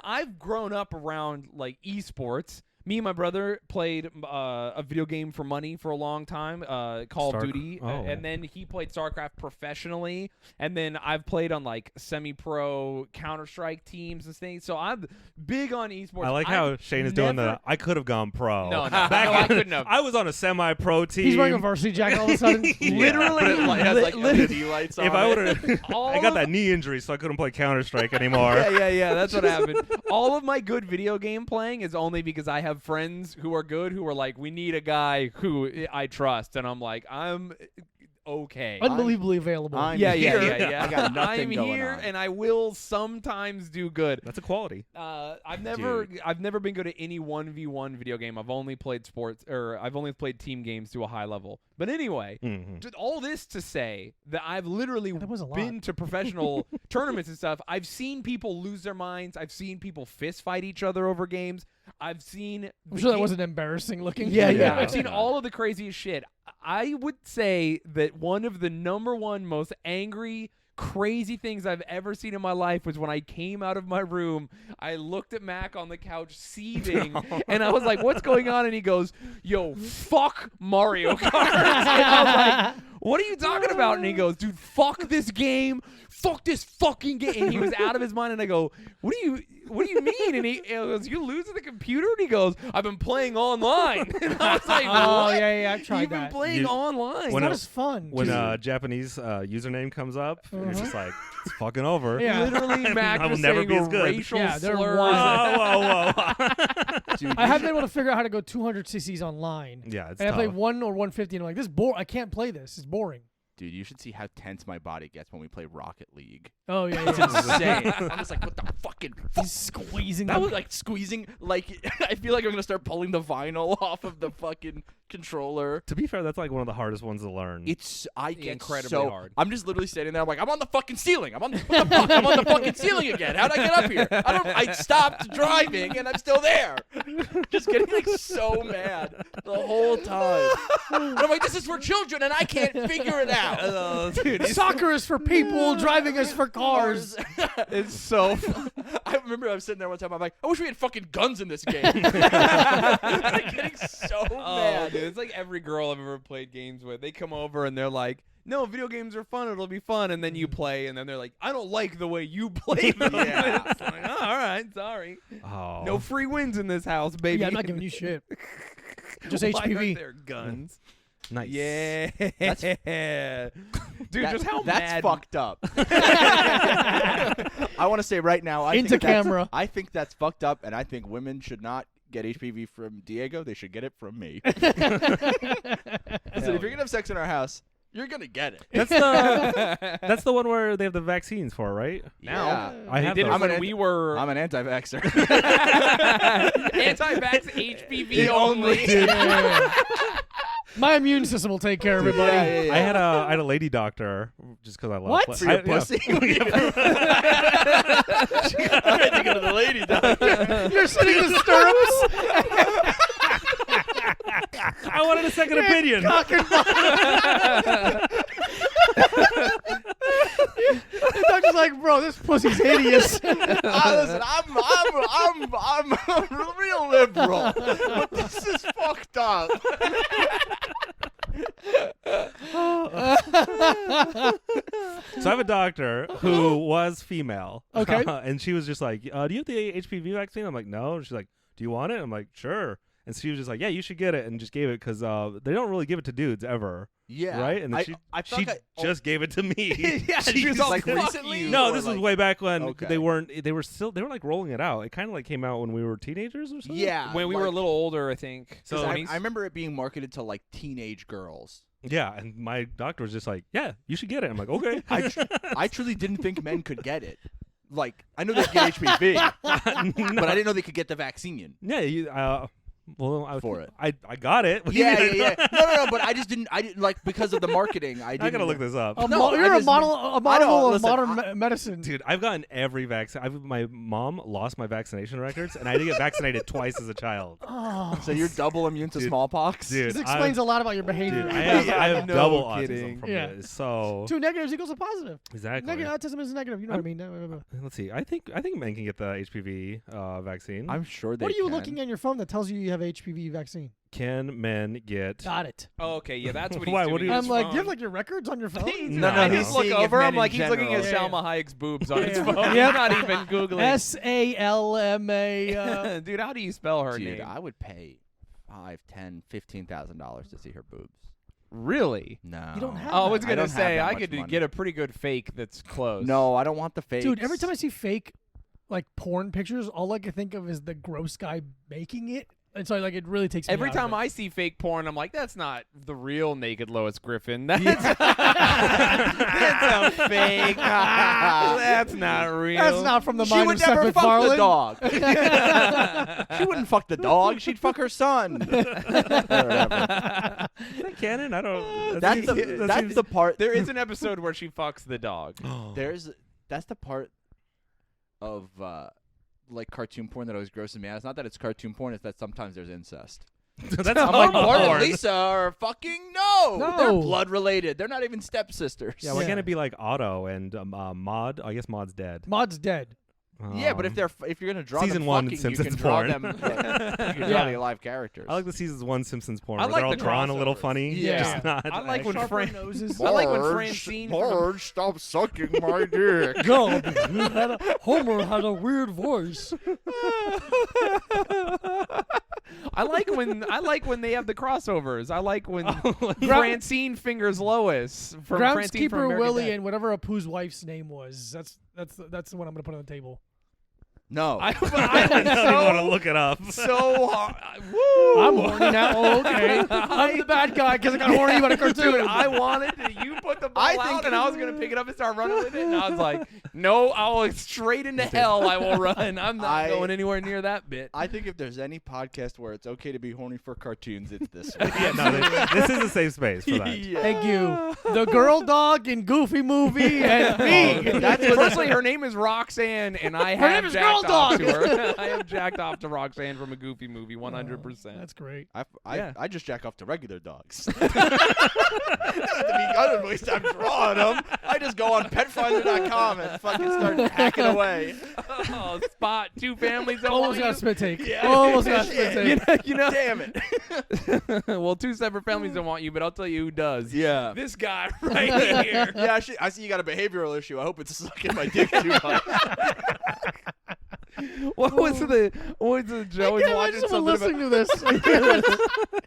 I've grown up around like esports. Me and my brother played a video game for money for a long time, Call of Duty, Oh. and then he played StarCraft professionally, and then I've played on like semi-pro Counter-Strike teams and things. So I'm big on esports. I like how Shayne is doing the. I could have gone pro. No, no, Back no, I in- couldn't have. I was on a semi-pro team. He's wearing a varsity jacket all of a sudden. Literally, It has like li- LED lights on If I it. would have, All I got of- that knee injury, so I couldn't play Counter Strike anymore. Yeah, that's what happened. All of my good video game playing is only because I have have friends who are good who are like, we need a guy who I trust, and I'm like, I'm okay. Unbelievably available. I'm yeah. I got nothing I'm going here, on. and I will sometimes do good. That's a quality. I've never been good at any 1v1 video game. I've only played I've only played team games to a high level. But anyway, just all this to say that I've literally That was a lot. been to professional tournaments and stuff. I've seen people lose their minds. I've seen people fist fight each other over games. I've seen. I'm sure that wasn't embarrassing looking. Yeah. I've seen all of the craziest shit. I would say that one of the number one most angry, crazy things I've ever seen in my life was when I came out of my room. I looked at Mac on the couch seething, and I was like, "What's going on?" And he goes, "Yo, fuck Mario Kart." And I was like, "What are you talking about?" And he goes, "Dude, fuck this game. Fuck this fucking game." And he was out of his mind. And I go, What do you mean?" And he goes, "You lose at the computer?" And he goes, "I've been playing online." And I was like, Oh, "What? yeah, I've tried You've that. been playing online?" It's When not a- as fun. When Just- a Japanese username comes up, it's just like, it's fucking over. Yeah. Literally, Mac I will was never saying be a as good. racial Yeah, they're slur. wild. Whoa. Dude, I haven't been able to figure out how to go 200 cc's online. Yeah, it's And I play tough. 1 or 150, and I'm like, this I can't play this. It's boring. Dude, you should see how tense my body gets when we play Rocket League. Oh, yeah, It's yeah. insane. I'm just like, what the fucking He's squeezing That them. was like squeezing, like, I feel like I'm going to start pulling the vinyl off of the fucking controller. To be fair, that's like one of the hardest ones to learn. I get Incredibly so hard. I'm just literally standing there. I'm like, I'm on the fucking ceiling. I'm on the fuck? I'm on the fucking ceiling again. How'd I get up here? I stopped driving and I'm still there. Just getting like so mad the whole time. And I'm like, this is for children and I can't figure it out. Dude, Soccer is for people, driving is for cars. it's so. I remember I was sitting there one time. I'm like, I wish we had fucking guns in this game. I'm getting so mad. Dude, it's like every girl I've ever played games with. They come over and they're like, "No, video games are fun. It'll be fun." And then you play, and then they're like, "I don't like the way you play them." Yeah. It's like, oh, all right, sorry. Oh. No free wins in this house, baby. Yeah, I'm not giving you shit. Just Why HPV. aren't there guns? Nice. Yeah. Dude, just how that's mad. fucked up. I want to say right now, I Into think that's- camera. I think that's fucked up, and I think women should not get HPV from Diego. They should get it from me. Listen, if you're gonna have sex in our house, you're gonna get it. That's the one where they have the vaccines for, right? Now. Yeah. I They have did it those. when we were I'm an anti-vaxxer. anti-vax HPV only. My immune system will take care of everybody. Yeah. I had a lady doctor just because I love What? For your pussy? I had to go to the lady doctor. You're sitting in stirrups. I wanted a second opinion. The doctor's like, bro, this pussy's hideous. Listen, I'm a real liberal, but this is fucked up. So I have a doctor who was female. Okay. And she was just like, do you have the HPV vaccine? I'm like, no. And she's like, do you want it? I'm like, sure. And she was just like, yeah, you should get it, and just gave it because they don't really give it to dudes ever. Yeah, Right? And then she just gave it to me. Yeah, she was all like, like "Fuck recently. you." No, or this was like- way back when Okay. they were like rolling it out. It kind of like came out when we were teenagers or something. Yeah, When we were a little older, I think. So So I remember it being marketed to like teenage girls. Yeah, and my doctor was just like, yeah, you should get it. I'm like, okay. I truly didn't think men could get it. Like, I know they get HPV, but I didn't know they could get the vaccine. Yeah, you, well, For it. I got it. What do you Yeah, mean? yeah. No, but I didn't like because of the marketing. I I didn't. gotta look this up. No, You're I a just- model I of know, listen, modern medicine. Dude, I've gotten every vaccine. My mom lost my vaccination records, and I had to get vaccinated twice as a child. Oh, So you're double immune to Dude, smallpox. Dude, this explains a lot about your Dude, behavior. I have No double kidding. autism from Yeah. this. So 2 negatives equals a positive. exactly. Negative autism is negative. You know what I mean? Let's see. I think men can get the HPV vaccine. I'm sure they. What are you can. looking at your phone that tells you have HPV vaccine? Can men get? Got it. Oh, okay, yeah, that's what he's Why, doing. what do you- on I'm his like, phone. you have like your records on your phone? No, I he's just look seeing if over. men I'm in like, he's looking at general- Salma Hayek's boobs on his Yeah. phone. Yep. He's not even googling. SALMA. Dude, how do you spell her Dude, name? I would pay $5,000, $10,000, $15,000 to see her boobs. Really? No, You don't have Oh, I that. was I gonna don't have say that I much could money. get a pretty good fake that's close. No, I don't want the fake. Dude, every time I see fake like porn pictures, all I can think of is the gross guy making it And so like it really takes me Every out of time it. I see fake porn, I'm like, that's not the real naked Lois Griffin. That's, that's a fake. That's not real. That's not from the She mind would of Seth never fuck the MacFarlane. dog. She wouldn't fuck the dog. She'd fuck her son. Whatever. Is that canon? I don't. That's the part. There is an episode where she fucks the dog. That's the part of like cartoon porn that always grosses me out. It's not that it's cartoon porn; it's that sometimes there's incest. That's I'm like, normal Bart and porn. Lisa are fucking no. No. They're blood related. They're not even stepsisters. Yeah, why can't it be like Otto and Maud? I guess Maud's dead. Maud's dead. Yeah, but if you're gonna draw Season them 1 fucking, Simpsons you can draw porn. them. You can draw the live characters. I like the seasons 1 Simpsons porn I where like they're all the drawn a little crossovers. funny. Yeah. Just not I like when Sharper Fran. noses. I like when Francine. from- Marge, stop sucking my dick. God, Homer had a weird voice. I like when they have the crossovers. I like when Gra- Francine fingers Lois from Francine from Groundskeeper American Willie Dad. and whatever Apu's wife's name was. That's the one I'm gonna put on the table. No. I I don't even want to was look it up. so hard. Woo! I'm horny now. Oh, okay. I'm the bad guy because I got horny about a cartoon. Dude, I wanted to, you put the ball I think- out, and I was gonna pick it up and start running with it, and I was like, no, I'll straight into hell. I will run. I'm not going anywhere near that bit. I think if there's any podcast where it's okay to be horny for cartoons, it's this one. Yeah, no, this is a safe space for that. Thank you. The girl dog in Goofy movie and me. Personally, her name is Roxanne, and I name have is jacked Girl off Dog. to her. I have jacked off to Roxanne from a Goofy movie, 100%. That's great. I just jack off to regular dogs. I don't waste time drawing them. I just go on petfinder.com and fucking start hacking away. Oh, Spot, 2 families. Don't Almost want got a you. spit take. Yeah. Almost got a spit take. You know, Damn it. well, 2 separate families don't want you, but I'll tell you who does. Yeah. This guy right here. Yeah, I see you got a behavioral issue. I hope it's sucking my dick too much. What was the Joe I is can't watching imagine someone something listening about to this.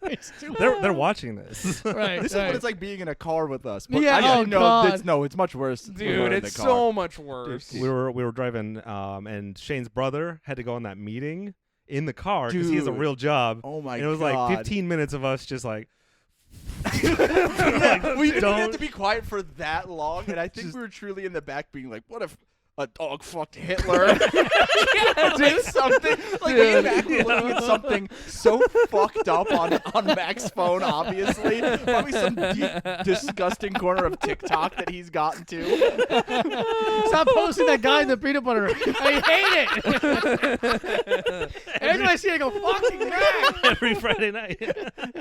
It's too They're watching this. right. This is what it's like being in a car with us. But Yeah, I didn't oh, know God. it's much worse. when we're Dude, in it's the car. so much worse. we were driving, and Shane's brother had to go on that meeting in the car because he has a Dude. real job. Oh my and it was God. like 15 minutes of us just like. We didn't don't- have to be quiet for that long, and I think we were truly in the back being like, "What if a dog fucked Hitler?" Like something. Like me and Mac were looking at something so fucked up on Mac's phone. Obviously, probably some deep, disgusting corner of TikTok that he's gotten to. Stop posting that guy in the peanut butter. I hate it. Every time I see it, I go, fucking Mac. Every Friday night.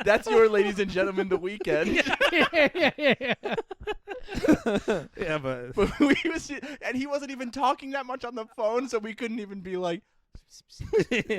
That's your, ladies and gentlemen, the weekend. Yeah. Yeah, but But and he wasn't even talking that much on the phone, so we couldn't even be like.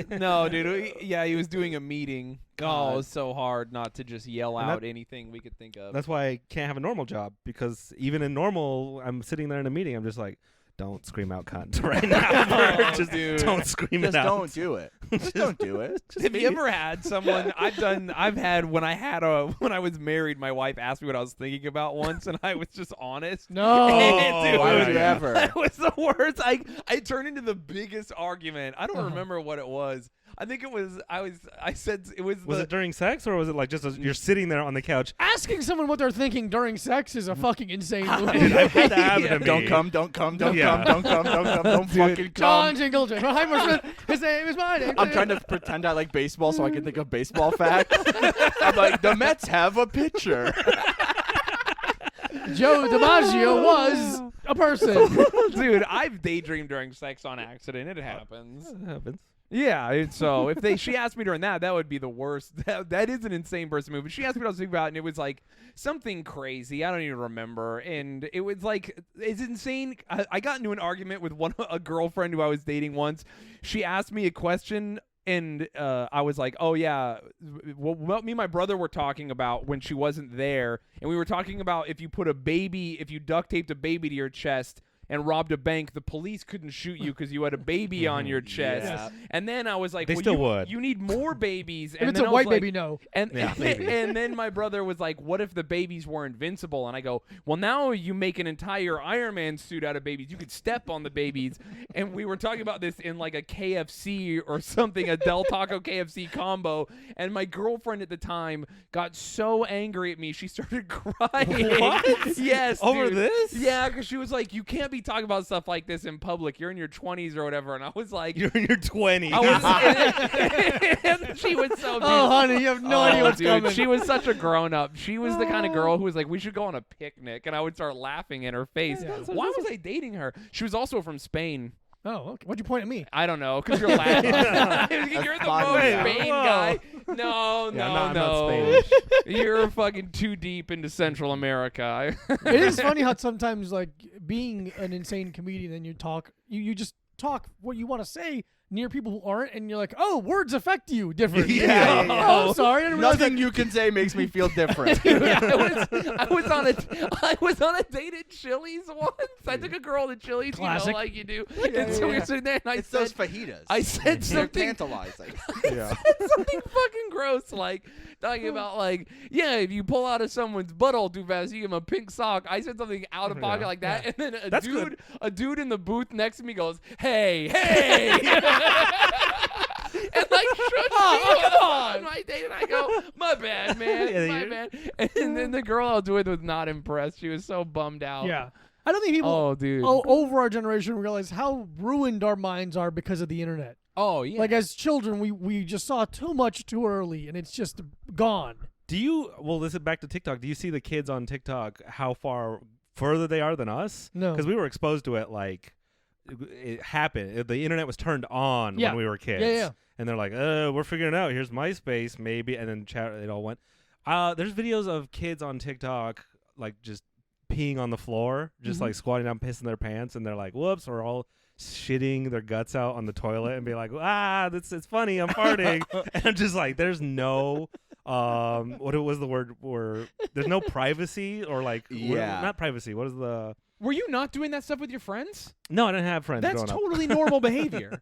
No, dude. He was doing a meeting. God. Oh, it was so hard not to just yell And out that- anything we could think of. that's why I can't have a normal job, because even in normal, I'm sitting there in a meeting, I'm just like, don't scream out cunt right now. Oh, Just dude. don't scream Just it out. don't do it. Just don't do it. Have you ever had someone? I've had when I was married, my wife asked me what I was thinking about once, and I was just honest. No. Dude, Why would yeah, you yeah. ever? That was the worst. I turned into the biggest argument. I don't Uh-huh. remember what it was. I think it was. I said it was. Was it during sex, or was it like just you're sitting there on the couch? Asking someone what they're thinking during sex is a fucking insane move. Dude, I've had that happen to me. Don't come, don't come, don't Yeah. come, don't come, don't come, don't fucking John come. Jingleton. Hi, Smith. His name is my name. I'm trying to pretend I like baseball so I can think of baseball facts. I'm like, the Mets have a pitcher. Joe DiMaggio was a person. Dude, I've daydreamed during sex on accident. It happens. It happens. Yeah, so if she asked me during that would be the worst. That is an insane person move. But she asked me what I was thinking about, and it was like something crazy. I don't even remember. And it was like, it's insane. I got into an argument with a girlfriend who I was dating once. She asked me a question, and I was like, oh, yeah, what me and my brother were talking about when she wasn't there. And we were talking about if you duct taped a baby to your chest, and robbed a bank, the police couldn't shoot you because you had a baby on your chest. Yeah. And then I was like, They well, still you, would. you need more babies. If And it's then a I was white like, baby, no. And, Yeah, maybe. and then my brother was like, what if the babies were invincible? And I go, well, now you make an entire Iron Man suit out of babies. You could step on the babies. And we were talking about this in like a KFC or something, a Del Taco KFC combo. And my girlfriend at the time got so angry at me, she started crying. What? Yes, Over dude. this? Yeah, because she was like, you can't be talking about stuff like this in public. You're in your 20s or whatever. And I was like, You're in your 20s. I was, and she was so Oh, honey, you have no idea what's dude, coming. she was such a grown-up. She was the kind of girl who was like, we should go on a picnic. And I would start laughing in her face. Yeah. Why was I dating her? She was also from Spain. Oh, okay. Why'd you point at me? I don't know, because you're laughing. You're the fine, most yeah. Spain Whoa. guy. No, Yeah, no, I'm no. not Spanish. You're fucking too deep into Central America. It is funny how sometimes, like, being an insane comedian and you talk, you just talk what you want to say near people who aren't, and you're like, oh, words affect you different. Yeah, yeah. Oh, I'm sorry. I didn't realize Nothing you can say makes me feel different. I was on a date at Chili's once. I took a girl to Chili's, Classic. like you do. And so we were sitting there, and I It's said, those fajitas. I said They're something. tantalizing. Yeah. Something fucking gross, like talking about like, yeah, if you pull out of someone's butthole too fast, you give him a pink sock. I said something out of pocket Yeah. like that, Yeah. and then That's good. a dude in the booth next to me goes, "Hey, hey." And like shook me on my date, and I go, "My bad, man, Yeah, my you- bad." And then the girl I was with was not impressed. She was so bummed out. Yeah. I don't think people Oh, dude. over our generation realize how ruined our minds are because of the internet. Oh, yeah. Like, as children, we just saw too much too early, and it's just gone. Do you, well, listen back to TikTok. Do you see the kids on TikTok, how far further they are than us? No. Because we were exposed to it, like, it happened. The internet was turned on Yeah. when we were kids. Yeah, yeah. And they're like, we're figuring it out. Here's MySpace, maybe. And then chat, it all went. There's videos of kids on TikTok, like, just peeing on the floor, just, like, squatting down, pissing their pants. And they're like, whoops, or all shitting their guts out on the toilet and be like, it's funny, I'm farting. And I'm just like, there's no what was the word where there's no privacy, or like Yeah. not privacy, what is the Were you not doing that stuff with your friends? no, I didn't have friends That's growing up. totally normal behavior.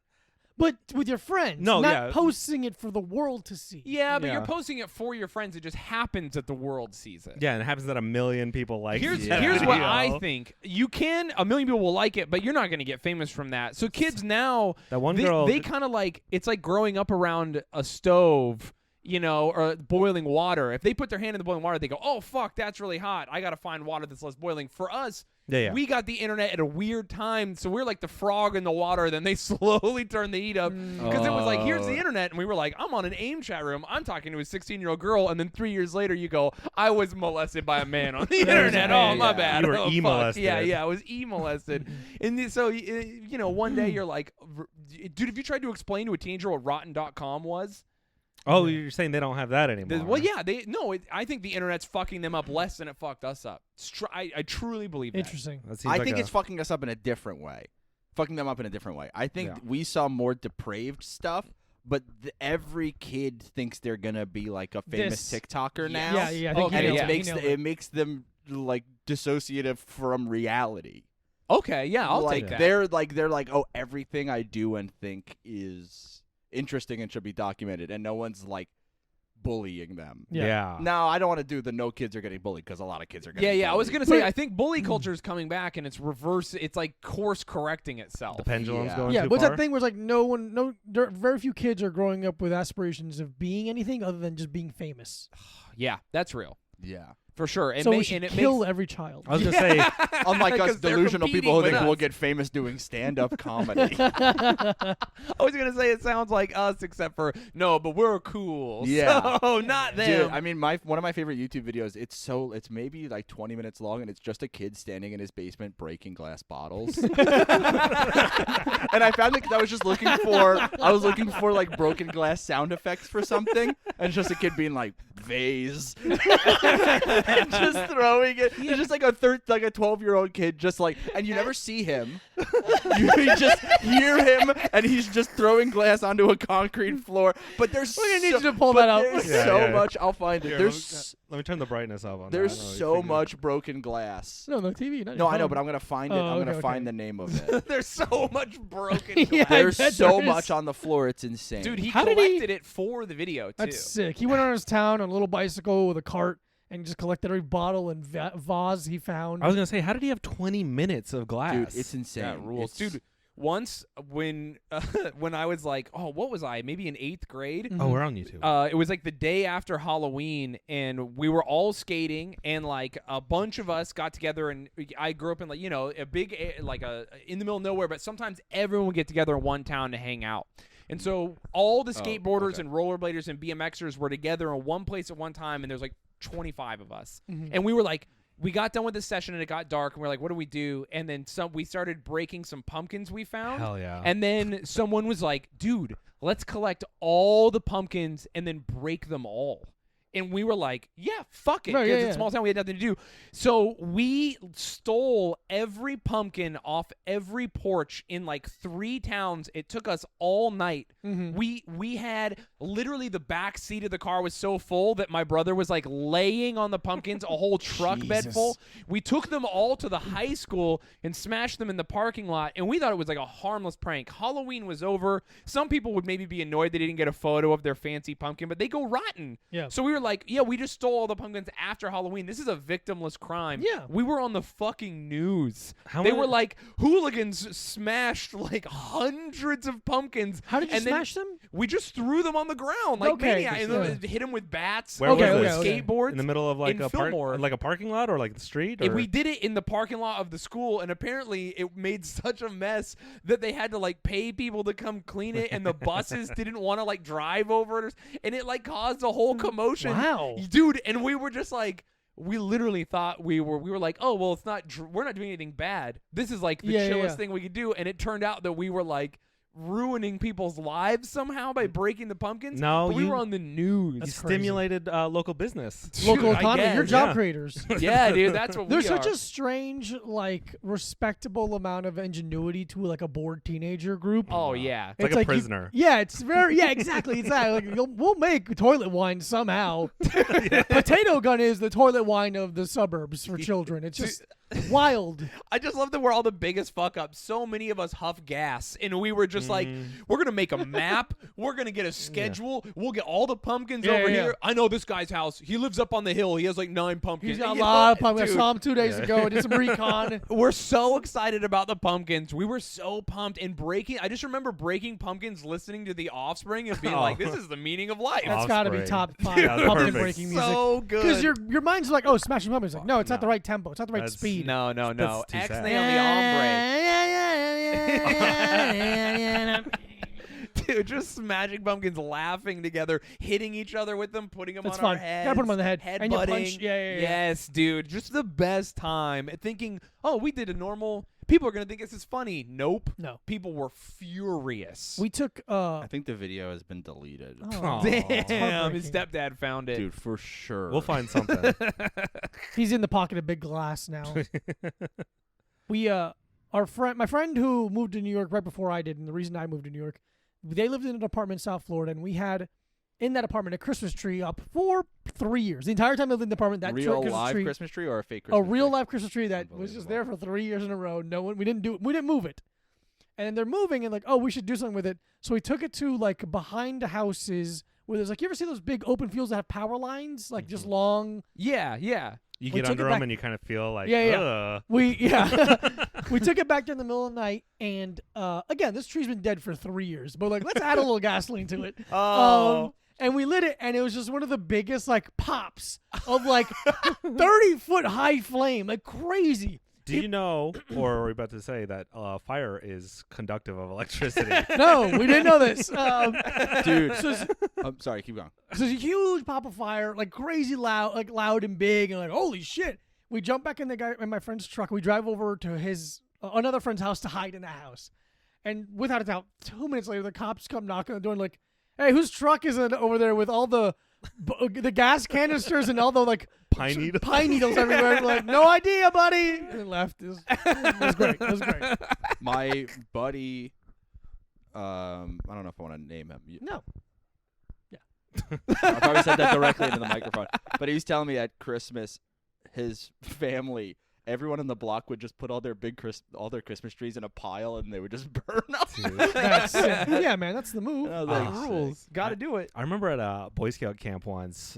But with your friends, No, not yeah. posting it for the world to see. Yeah, but you're Yeah. posting it for your friends. It just happens that the world sees it. Yeah, and it happens that a million people like Here's the here's what video. I think. A million people will like it, but you're not going to get famous from that. So kids now, That one they, girl they kind of like, it's like growing up around a stove, you know, or boiling water. If they put their hand in the boiling water, they go, oh, fuck, that's really hot. I got to find water that's less boiling. For us, yeah. we got the internet at a weird time, so we're like the frog in the water. Then they slowly turn the heat up because it was like, here's the internet, and we were like, I'm on an AIM chat room. I'm talking to a 16-year-old girl, and then 3 years later, you go, I was molested by a man on the internet. Oh, my bad. You were Oh, fuck. e-molested. Yeah, I was e-molested. And so, you know, one day you're like, dude, if you tried to explain to a teenager what Rotten.com was, Oh, you're saying they don't have that anymore. well, yeah, I think the internet's fucking them up less than it fucked us up. I truly believe that. Interesting. That seems I like think a- it's fucking us up in a different way. Fucking them up in a different way. I think Yeah. we saw more depraved stuff, but every kid thinks they're gonna be like a famous This. TikToker now. Yeah, yeah. I think Okay, And you it nailed makes You nailed it makes them like dissociative from reality. Okay, yeah, I'll like take that. they're like, oh, everything I do and think is interesting and should be documented, and no one's like bullying them. Yeah. No, I don't want to do the no kids are getting bullied because a lot of kids are getting Yeah, I was bullied. gonna say I think bully culture is coming back and it's reverse. It's like course correcting itself. The pendulum's Yeah. going Yeah, too what's far. that thing where it's like very few kids are growing up with aspirations of being anything other than just being famous. Yeah, that's real Yeah. for sure. It So may- we should and it kill makes, every child. I was gonna say Unlike us 'Cause they're delusional people who competing think with we'll us. get famous doing stand-up comedy. I was gonna say it sounds like us, except for no, but we're cool. Yeah. so not them. Dude, I mean, one of my favorite YouTube videos. It's maybe like 20 minutes long, and it's just a kid standing in his basement breaking glass bottles. And I found that 'cause I was looking for like broken glass sound effects for something, and it's just a kid being like vase, and just throwing it. It's just like a 12-year-old kid, just like, and you never see him. You just hear him, and he's just throwing glass onto a concrete floor. But there's We're gonna need so- you to pull but that up. There's Yeah, so yeah. much. I'll find it. Here, There's Let me turn the brightness up on There's that. Oh, you so figured it. much broken glass. No, TV. Not No, your I know, phone. but I'm gonna find it. Oh, I'm gonna okay, find okay. the name of it. There's so much broken Yeah, glass. I There's bet so there is. much on the floor. It's insane. Dude, he How did he- collected it for the video, too. That's sick. He went around his town on a little bicycle with a cart and just collected every bottle and vase he found. I was gonna say, how did he have 20 minutes of glass? Dude, it's insane. Yeah, rules. It's- Dude, once when I was like, oh, what was I? Maybe in 8th grade? Oh, we're on YouTube. It was like the day after Halloween, and we were all skating, and like a bunch of us got together. And I grew up in like a big like a in the middle of nowhere, but sometimes everyone would get together in one town to hang out. And so all the skateboarders okay. and rollerbladers and BMXers were together in one place at one time, and there's like 25 of us, Mhm. and we were like. We got done with this session and it got dark and we're like, what do we do? And then we started breaking some pumpkins we found. Hell yeah. And then someone was like, dude, let's collect all the pumpkins and then break them all. And we were like, yeah, fuck it. Right, Because yeah, it's a yeah. small town, we had nothing to do. So we stole every pumpkin off every porch in like 3 towns. It took us all night. Mhm. We had literally the back seat of the car was so full that my brother was like laying on the pumpkins, a whole truck bed Jesus. full. We took them all to the high school and smashed them in the parking lot, and we thought it was like a harmless prank. Halloween was over. Some people would maybe be annoyed they didn't get a photo of their fancy pumpkin, but they go rotten. Yeah. So we were like, yeah, we just stole all the pumpkins after Halloween. This is a victimless crime. Yeah. We were on the fucking news. How They many- were like, hooligans smashed like hundreds of pumpkins. How did you and then smash them? We just threw them on the ground like Okay, maniacs. And yeah. then hit them with bats. Where Okay, was okay, this? okay. Skateboards. In the middle of like in a Fillmore. like a parking lot or like the street? And Or? we did it in the parking lot of the school, and apparently it made such a mess that they had to like pay people to come clean it, and the buses didn't want to like drive over it, and it like caused a whole commotion. Wow. Dude! And we were just like, we literally thought we were like, oh well, it's not. We're not doing anything bad. This is like the Yeah, yeah, chillest yeah. thing we could do, and it turned out that we were like ruining people's lives somehow by breaking the pumpkins. No, but we you- were on the news. You That's crazy. stimulated local business. Local Dude, I economy. You're guess. job Yeah. creators. Yeah, dude, that's what There's we such are. a strange, like, respectable amount of ingenuity to like a bored teenager group. Oh yeah. It's like a you- prisoner. yeah, it's very exactly. It's that. Like we'll make toilet wine somehow. Potato gun is the toilet wine of the suburbs for children. It's just wild. I just love that we're all the biggest fuck ups. So many of us huff gas, and we were just like, we're gonna make a map. We're gonna get a schedule. We'll get all the pumpkins Yeah, over yeah. here. I know this guy's house. He lives up on the hill. He has like 9 pumpkins. He's got a You know, lot of pumpkins. I dude, saw him 2 days ago. I did some recon. We're so excited about the pumpkins. We were so pumped and breaking. I just remember breaking pumpkins, listening to The Offspring, and being Oh. like, "This is the meaning of life." That's got to be Offspring. top 5 Dude, pumpkin perfect. breaking music. So good. Because your mind's like, oh, Smashing Pumpkins. Like, no, it's not the No. right tempo. It's not the right That's- speed. no. That's too X sad. on the ombre. Dude, just smashing pumpkins, laughing together, hitting each other with them, putting them That's on our fun. heads. Gotta put 'em on the head. And you Headbutting. punch. Yeah. Yes, dude. Just the best time. Thinking, oh, we did a normal. People are going to think this is funny. Nope. No. People were furious. We took I think the video has been deleted. oh, Damn, his heartbreaking. stepdad found it. Dude, for sure. We'll find something. He's in the pocket of big glass now. We my friend who moved to New York right before I did, and the reason I moved to New York, they lived in an apartment in South Florida, and we had in that apartment a Christmas tree up for 3 years. The entire time they lived in the apartment, that real Christmas live tree, Christmas tree or a fake a Christmas real tree? live Christmas tree that was just there for 3 years in a row. We didn't move it. And then they're moving and like, oh, we should do something with it. So we took it to like behind the houses where there's like, you ever see those big open fields that have power lines, like just long? Yeah. You We get took under it them back- and you kind of feel like, Yeah. ugh. We took it back there in the middle of the night, and again, this tree's been dead for 3 years, but like, let's add a little gasoline to it. Oh. And we lit it, and it was just one of the biggest like pops of like 30-foot high flame, like crazy. Do you know, or are we about to say that fire is conductive of electricity? No, we didn't know this. Dude. So it's, I'm sorry, keep going. so it's a huge pop of fire, like crazy loud, like loud and big, and like holy shit. We jump back in my friend's truck. We drive over to his another friend's house to hide in the house, and without a doubt, 2 minutes later, the cops come knocking on the door and like, "Hey, whose truck is it over there with all the gas canisters and all the like Pine needles? pine needles everywhere?" We're like, "No idea, buddy." And left. It was great. It was great. My buddy, I don't know if I want to name him. No. I probably said that directly into the microphone. But he was telling me at Christmas, his family, everyone in the block would just put all their Christmas trees in a pile and they would just burn them. That's sick. Yeah, man, that's the move. I was like, Rules. Got to do it. I remember at a Boy Scout camp once,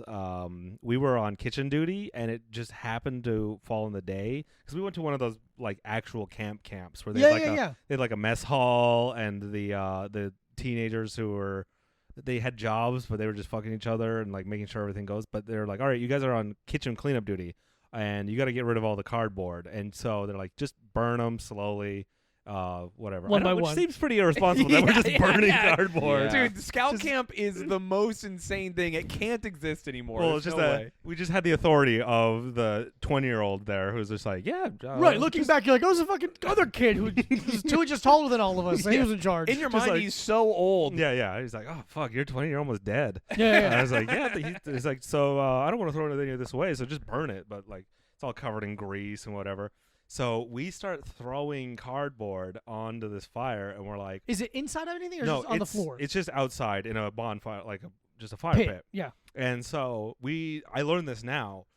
we were on kitchen duty, and it just happened to fall in the day because we went to one of those like actual camps where they had they had like a mess hall, and the teenagers they had jobs, but they were just fucking each other and like making sure everything goes. But they're like, all right, you guys are on kitchen cleanup duty, and you got to get rid of all the cardboard. And so they're like, just burn them slowly. Whatever. One by which one. seems pretty irresponsible that we're just burning cardboard. Yeah. Dude, scout camp is the most insane thing. It can't exist anymore. Well, There's it's just no that way. we just had the authority of the 20-year-old there who's just like, yeah. Right, looking just- back, you're like, oh, it's a fucking other kid who's 2 inches taller than all of us, and he was in charge. In your Just mind, like- he's so old. Yeah. He's like, oh, fuck, you're 20, you're almost dead. yeah. And I was like, yeah. But he's like, so I don't want to throw anything this away, so just burn it. But like, it's all covered in grease and whatever. So we start throwing cardboard onto this fire, and we're like, Is it inside of anything or no, just on the it's- floor? It's just outside in a bonfire, like just a fire pit. Yeah. And so I learned this now.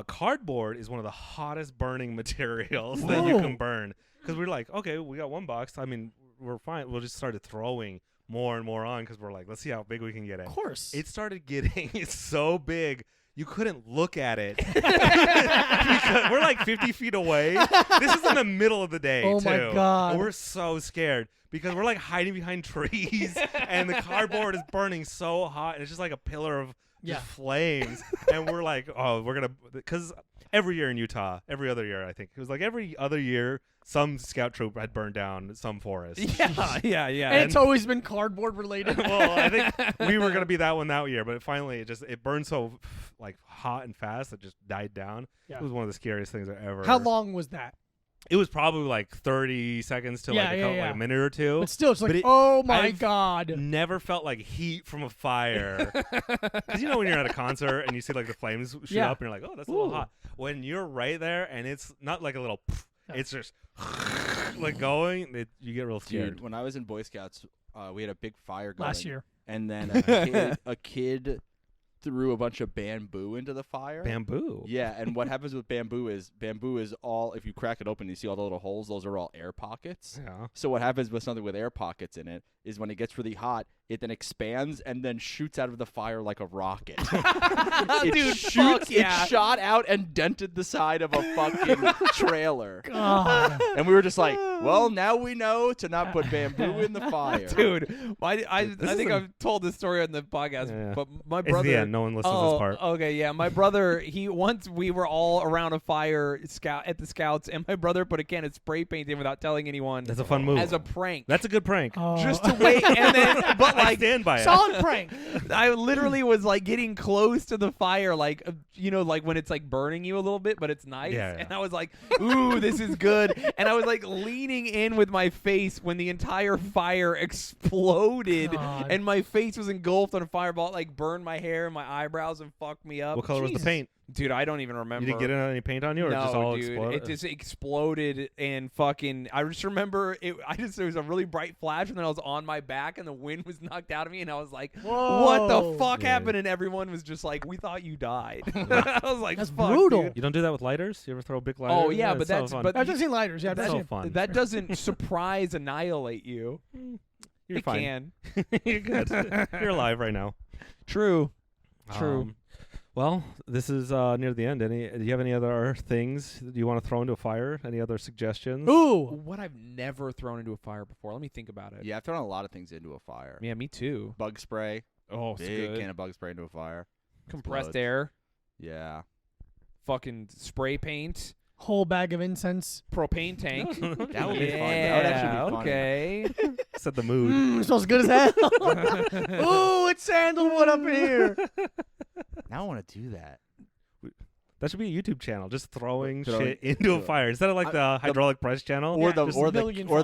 Cardboard is one of the hottest burning materials that you Whoa. can burn. Because we're like, okay, we got one box. I mean, we're fine. We'll just started throwing more and more on because we're like, let's see how big we can get it. Of course. It started getting so big. You couldn't look at it because we're like 50 feet away. This is in the middle of the day, Oh too. my God. And we're so scared because we're like hiding behind trees and the cardboard is burning so hot and it's just like a pillar of just flames. And we're like, oh, we're going to, because every year in Utah, every other year, I think, it was like every other year, some scout troop had burned down some forest. Yeah. and it's always been cardboard related. Well, I think we were gonna be that one that year, but finally it burned so like hot and fast it just died down. Yeah. It was one of the scariest things I ever. How long was that? It was probably like 30 seconds to like a minute or two. But still, it's like, But oh my I've God. Never felt like heat from a fire. Because you know when you're at a concert and you see like the flames shoot Yeah. up and you're like, oh, that's a little Ooh. hot. When you're right there and it's not like a little, Yeah. it's just like going, you get real scared. Dude, when I was in Boy Scouts, we had a big fire going. Last year. And then a kid threw a bunch of bamboo into the fire. Bamboo. Yeah, and what happens with bamboo is all, if you crack it open and you see all the little holes, those are all air pockets. Yeah. So what happens with something with air pockets in it is when it gets really hot, it then expands and then shoots out of the fire like a rocket. Dude, fuck yeah. It shot out and dented the side of a fucking trailer. God. And we were just like, well, now we know to not put bamboo in the fire. Dude, I This think is a- I've told this story on the podcast, Yeah. but my It's brother. the end. No one listens to this part. Okay, yeah. My brother, once we were all around a fire at the scouts, and my brother put a can of spray paint in without telling anyone. That's a fun move. As a prank. That's a good prank. Oh. just to wait, and then, but I like, stand by it. Solid prank. I literally was like getting close to the fire, like like when it's like burning you a little bit, but it's nice. Yeah. And I was like, "Ooh, this is good." And I was like leaning in with my face when the entire fire exploded, God. and my face was engulfed on a fireball. It, like burned my hair and my eyebrows and fucked me up. What color was the Jesus. paint? Dude, I don't even remember. You didn't get any paint on you, or no, just all dude, exploded? it just exploded and fucking. I just remember it. There was a really bright flash, and then I was on my back, and the wind was knocked out of me, and I was like, "What the Whoa. fuck Yeah. happened?" And everyone was just like, "We thought you died." I was like, That's "Fuck, brutal. dude." You don't do that with lighters? You ever throw a big lighter? Oh, yeah, but it's so that's- fun. but- I've just seen lighters. Yeah, I've That's seen so fun. That doesn't surprise annihilate you. You're it fine. can. You're good. You're alive right now. True. True. Well, this is near the end. Do you have any other things that you want to throw into a fire? Any other suggestions? Ooh. What I've never thrown into a fire before. Let me think about it. Yeah, I've thrown a lot of things into a fire. Yeah, me too. Bug spray. Oh, it's Big good. can of bug spray into a fire. Compressed explodes. air. Yeah. Fucking spray paint. Whole bag of incense. Propane tank. That would be fun. That would Yeah, actually be fun. okay. Set the mood. It smells good as hell. Ooh, it's sandalwood up in here. Now I want to do that. That should be a YouTube channel, just throwing Throwing- shit into a fire. Instead of like the hydraulic press channel. Or Yeah, the just or a the million or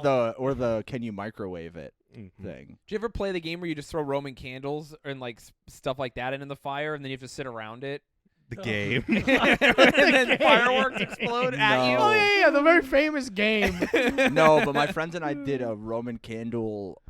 the can you microwave it Mhm. thing. Do you ever play the game where you just throw Roman candles and like stuff like that into the fire, and then you have to sit around it, The game. and then fireworks explode at you? No. Oh, yeah, the very famous game. No, but my friends and I did a Roman candle.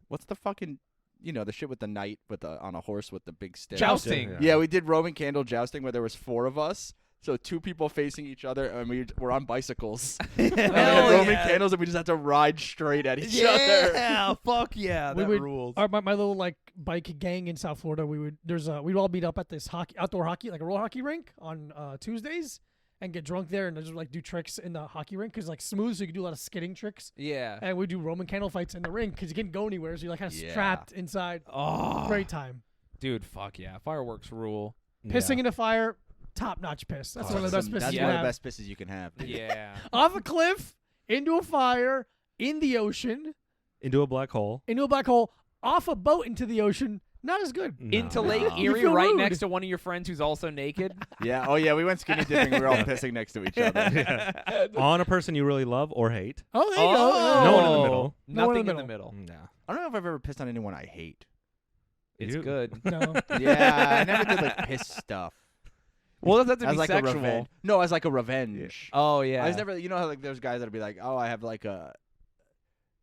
What's the fucking the shit with the knight on a horse with the big stick. Jousting. Yeah, we did Roman candle jousting where there was 4 of us. So 2 people facing each other, and we were on bicycles. And we had Roman candles, and we just had to ride straight at each other. Yeah, fuck yeah, that rules. My little like bike gang in South Florida, we'd all meet up at this outdoor hockey, like a roller hockey rink on Tuesdays, and get drunk there and just like do tricks in the hockey rink because like smooth, so you can do a lot of skidding tricks. Yeah. And we do Roman candle fights in the rink because you can't go anywhere, so you're like kind of strapped inside. Oh, Great time. Dude, fuck yeah, fireworks rule. Pissing in a fire. Top-notch piss. That's one of the best pisses That's you one can of the have. best pisses you can have. Yeah. Off a cliff, into a fire, in the ocean, Into a black hole. into a black hole, off a boat into the ocean. Not as good. No. Into Lake You Erie, feel right rude. next to one of your friends who's also naked. Yeah. Oh, yeah. We went skinny dipping. We were all pissing next to each other. Yeah. On a person you really love or hate. Oh, there you go. No one in the middle. No one Nothing in the middle. No. I don't know if I've ever pissed on anyone I hate. It's You- good. No. Yeah, I never did like piss stuff. Well, it doesn't have As to be like sexual. a revenge. No, as like a revenge. Oh yeah. I was never, how like there's guys that'll be like, oh, I have like a,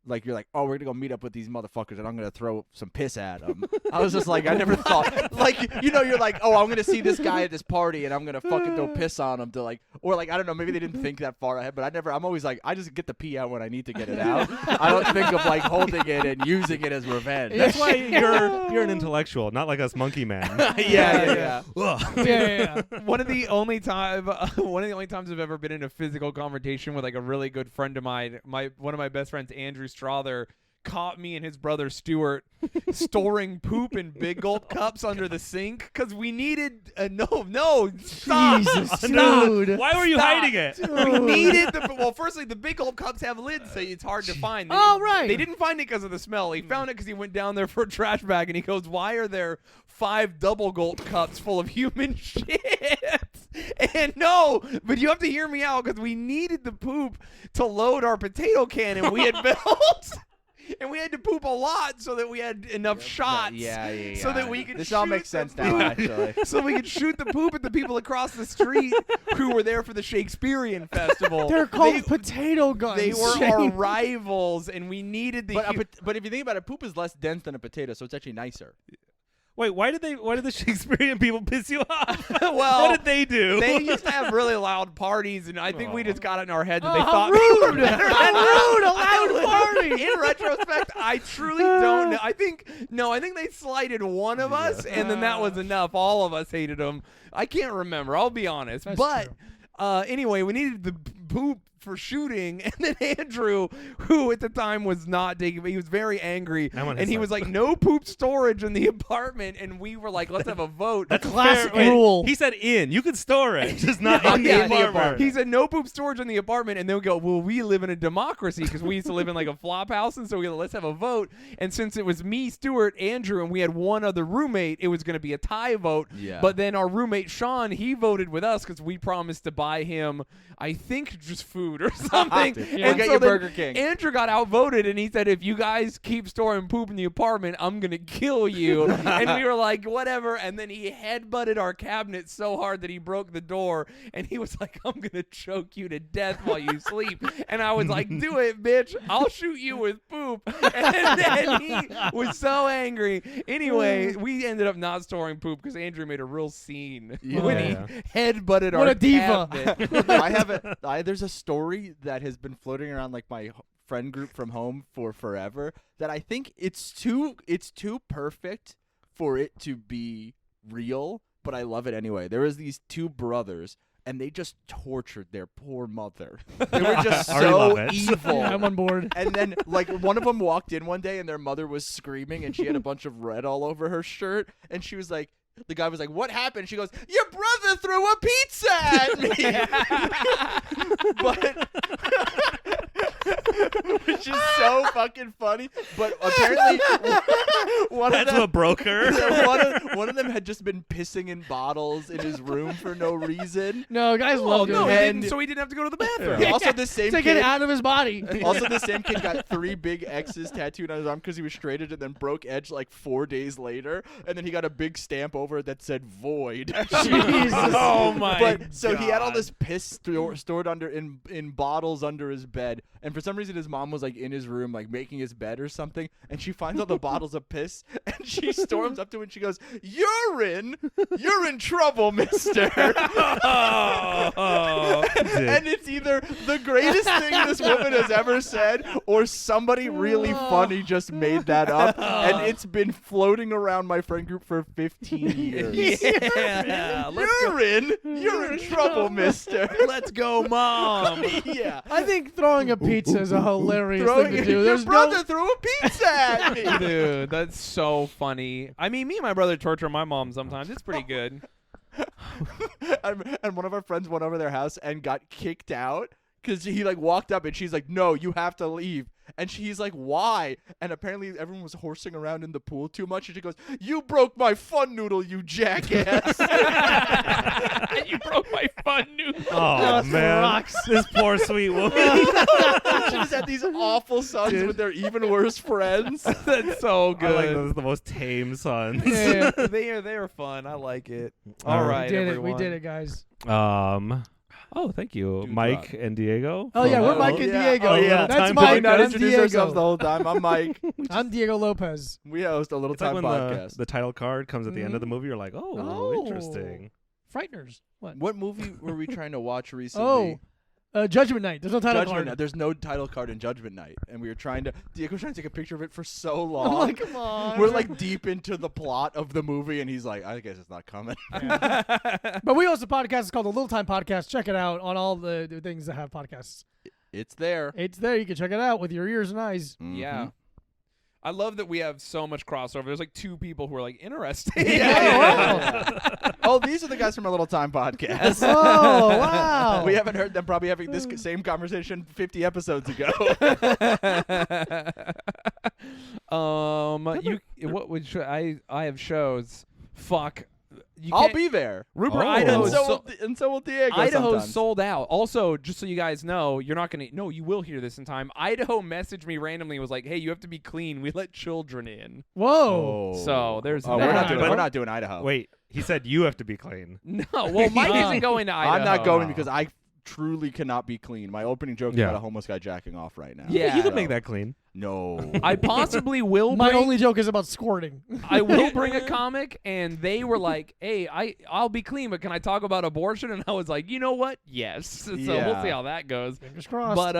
like you're like, oh, we're gonna go meet up with these motherfuckers and I'm gonna throw some piss at them. I was just like, I never thought, like, you're like, oh, I'm gonna see this guy at this party and I'm gonna fucking throw piss on him to like, or like, I don't know, maybe they didn't think that far ahead, but I'm always like, I just get the pee out when I need to get it out. I don't think of like holding it and using it as revenge. That's why you're an intellectual, not like us monkey men. yeah. Yeah. One of the only times I've ever been in a physical confrontation with like a really good friend of mine, one of my best friends, Andrew Strother, caught me and his brother Stuart storing poop in big gulp cups under the sink because we needed stop. Jesus, Stop. dude. Why were you Stop. hiding it? We needed firstly the big gulp cups have lids, so it's hard to find. Oh, right. They didn't find it because of the smell. He found it because he went down there for a trash bag and he goes, "Why are there 5 double gulp cups full of human shit?" And no, but you have to hear me out because we needed the poop to load our potato can, and we had built. And we had to poop a lot so that we had enough shots. Yeah. So that we could This all shoot makes the sense now, actually. so we could shoot the poop at the people across the street who were there for the Shakespearean festival. They're called potato guns. They were Shayne. our rivals, and we needed the. But if you think about it, poop is less dense than a potato, so it's actually nicer. Wait, why did the Shakespearean people piss you off? Well, what did they do? They used to have really loud parties, and I think we just got it in our heads, and they how thought rude! we were better How than us. rude! A loud party! In retrospect, I truly don't know. I think they slighted one of us, and then that was enough. All of us hated them. I can't remember. I'll be honest. That's But true. anyway, we needed the poop for shooting, and then Andrew, who at the time was not taking, he was very angry, and he was like, "No poop storage in the apartment," and we were like, "Let's have a vote." That's classic fair. Wait, rule. He said in. You could store it, just not in Yeah, the apartment. He said no poop storage in the apartment, and then we go, well, we live in a democracy because we used to live in like a flop house, and so we go, let's have a vote. And since it was me, Stuart, Andrew, and we had one other roommate, it was going to be a tie vote. Yeah. But then our roommate Sean, he voted with us because we promised to buy him, I think, just food or something. We'll And get so you then Burger King. Andrew got outvoted, and he said, if you guys keep storing poop in the apartment, I'm going to kill you. And we were like, whatever. And then he headbutted our cabinet so hard that he broke the door, and he was like, I'm going to choke you to death while you sleep. And I was like, do it, bitch. I'll shoot you with poop. And then he was so angry. Anyway, we ended up not storing poop because Andrew made a real scene when he headbutted our What a diva. cabinet. There's a story that has been floating around like my friend group from home for forever that I think it's too perfect for it to be real, but I love it anyway. There was these 2 brothers, and they just tortured their poor mother. They were just Already so love it. evil. Yeah, I'm on board. And then, like, one of them walked in one day, and their mother was screaming, and she had a bunch of red all over her shirt, and she was like, the guy was like, "What happened?" She goes, "Your brother threw a pizza at me." But which is so fucking funny. But apparently, one That's of them, what broke her. one of them had just been pissing in bottles in his room for no reason. No, guys Oh, love no, doing he it. didn't, so he didn't have to go to the bathroom. Yeah. Also, the same To get kid. it out of his body. Also, the same kid got 3 big X's tattooed on his arm because he was straight edge and then broke edge like 4 days later. And then he got a big stamp over it that said void. Jesus. Oh my But so he had all God. this piss stored under in bottles under his bed, and for some reason his mom was like in his room like making his bed or something, and she finds all the bottles of piss, and And she storms up to him and she goes, Urine, you're in trouble, mister. And it's either the greatest thing this woman has ever said or somebody really funny just made that up. And it's been floating around my friend group for 15 years. Yeah. Urine, you're in trouble, mister. Let's go, Mom. Yeah. I think throwing a pizza is a hilarious thing to do. Your There's brother threw a pizza at me. Dude, that's so funny. I mean, me and my brother torture my mom sometimes. It's pretty good. And one of our friends went over their house and got kicked out because he like walked up and she's like, no, you have to leave. And she's like, why? And apparently everyone was horsing around in the pool too much. And she goes, you broke my fun noodle, you jackass. You broke my fun noodle. Oh, man. This poor sweet woman. She just had these awful sons with their even worse friends. That's so I like good. those, the most tame sons. Yeah. they are fun. I like it. All All right. right, We did it. everyone. We did it, guys. Oh, thank you, Dude, Mike and Diego. Oh, yeah, from, we're Mike and Diego. Oh, yeah. That's Time Mike. We not I'm introduce Diego. ourselves the whole time. I'm Mike. I'm Diego Lopez. We host a little It's like time when podcast. the title card comes at the end of the movie. You're like, oh, interesting. Frighteners. What? What movie were we trying to watch recently? Judgment Night. There's no title Judgment card. Night. There's no title card in Judgment Night, and we were trying to. Diego was trying to take a picture of it for so long. I'm like, come on. We're like deep into the plot of the movie, and he's like, "I guess it's not coming." But we host a podcast. It's called the Little Time Podcast. Check it out on all the things that have podcasts. It's there. It's there. You can check it out with your ears and eyes. Yeah. I love that we have so much crossover. There's like 2 people who are like interested. Oh, these are the guys from a Little Time podcast. Oh, wow. We haven't heard them probably having this same conversation 50 episodes ago. What would I have shows? Fuck. I'll can't- be there. Rupert, Oh. Idaho. And so will Diego. Idaho's sometimes. sold out. Also, just so you guys know, you're not gonna. No, you will hear this in time. Idaho messaged me randomly and was like, "Hey, you have to be clean. We let children in." Whoa. So there's Oh, that. we're not doing Idaho. Wait, he said you have to be clean. No, well, Mike isn't going to Idaho. I'm not going because I truly cannot be clean. My opening joke is Yeah. about a homeless guy jacking off right now. Yeah. You can make that clean. No. I possibly will. My bring, only joke is about squirting. I will bring a comic, and they were like, "Hey, I'll be clean, but can I talk about abortion?" And I was like, "You know what? Yes." So we'll Yeah. see how that goes. Fingers crossed. But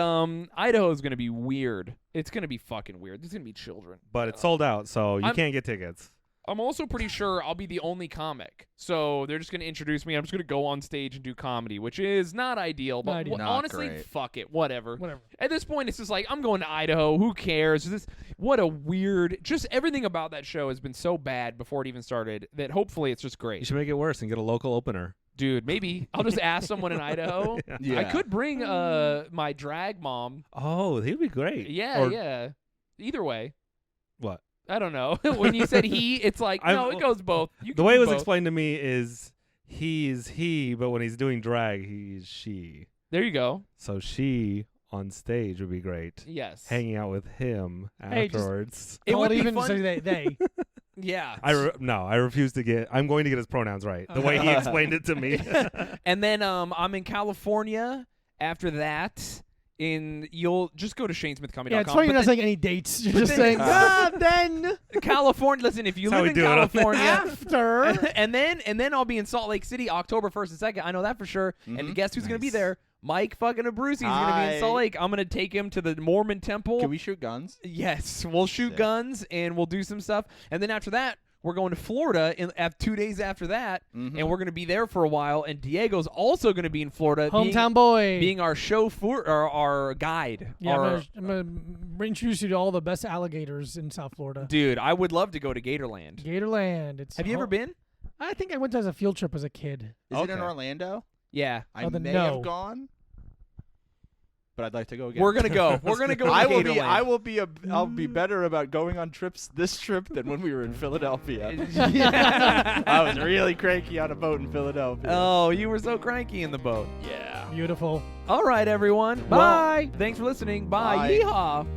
Idaho's gonna be weird. It's gonna be fucking weird. There's gonna be children. But it's sold out, so you I'm- can't get tickets. I'm also pretty sure I'll be the only comic. So they're just going to introduce me. I'm just going to go on stage and do comedy, which is not ideal. But Not ideal. Not honestly, great. fuck it. Whatever. Whatever. At this point, it's just like, I'm going to Idaho. Who cares? What a weird... Just everything about that show has been so bad before it even started that hopefully it's just You great. should make it worse and get a local opener. Dude, maybe. I'll just ask someone in Idaho. Yeah. I could bring my drag mom. Oh, he'd be great. Yeah, Or yeah. Either way. What? I don't know. When you said he, it's like, no, it goes both. You The can way do it was both. explained to me is he's he, but when he's doing drag, he's she. There you go. So she on stage would be great. Yes. Hanging out with him Hey, just- afterwards. It Call would be even fun. say they. Yeah. I refuse to get. I'm going to get his pronouns right. The way he explained it to me. And then I'm in California after that. You'll just go to ShayneSmithComedy.com. Yeah, it's funny you're But not saying any dates. You're but just then- saying, then California. Listen, if you That's how live we in do it on California, after. and then I'll be in Salt Lake City October 1st and 2nd. I know that for sure. And guess who's gonna be Nice. there? Mike fucking Abrusci is gonna be in Salt Hi. Lake. I'm gonna take him to the Mormon temple. Can we shoot guns? Yes, we'll shoot Sick. guns and we'll do some stuff. And then after that, we're going to Florida 2 days after that, and we're going to be there for a while. And Diego's also going to be in Florida, Hometown boy. being our chauffeur or our guide. yeah, Our- I'm gonna introduce you to all the best alligators in South Florida. dude, I would love to go to Gatorland. Gatorland. Have you ever been? I think I went as a field trip as a kid. Is it in Okay. Orlando? Yeah, I Oh, then may no. have gone, but I'd like to go again. we're gonna go. We're gonna go. To I will Gatorland. be. I'll be better about going on trips this trip than when we were in Philadelphia. I was really cranky on a boat in Philadelphia. Oh, you were so cranky in the boat. Yeah. Beautiful. All right, everyone. Bye. Well, thanks for listening. Bye. Bye. Yeehaw.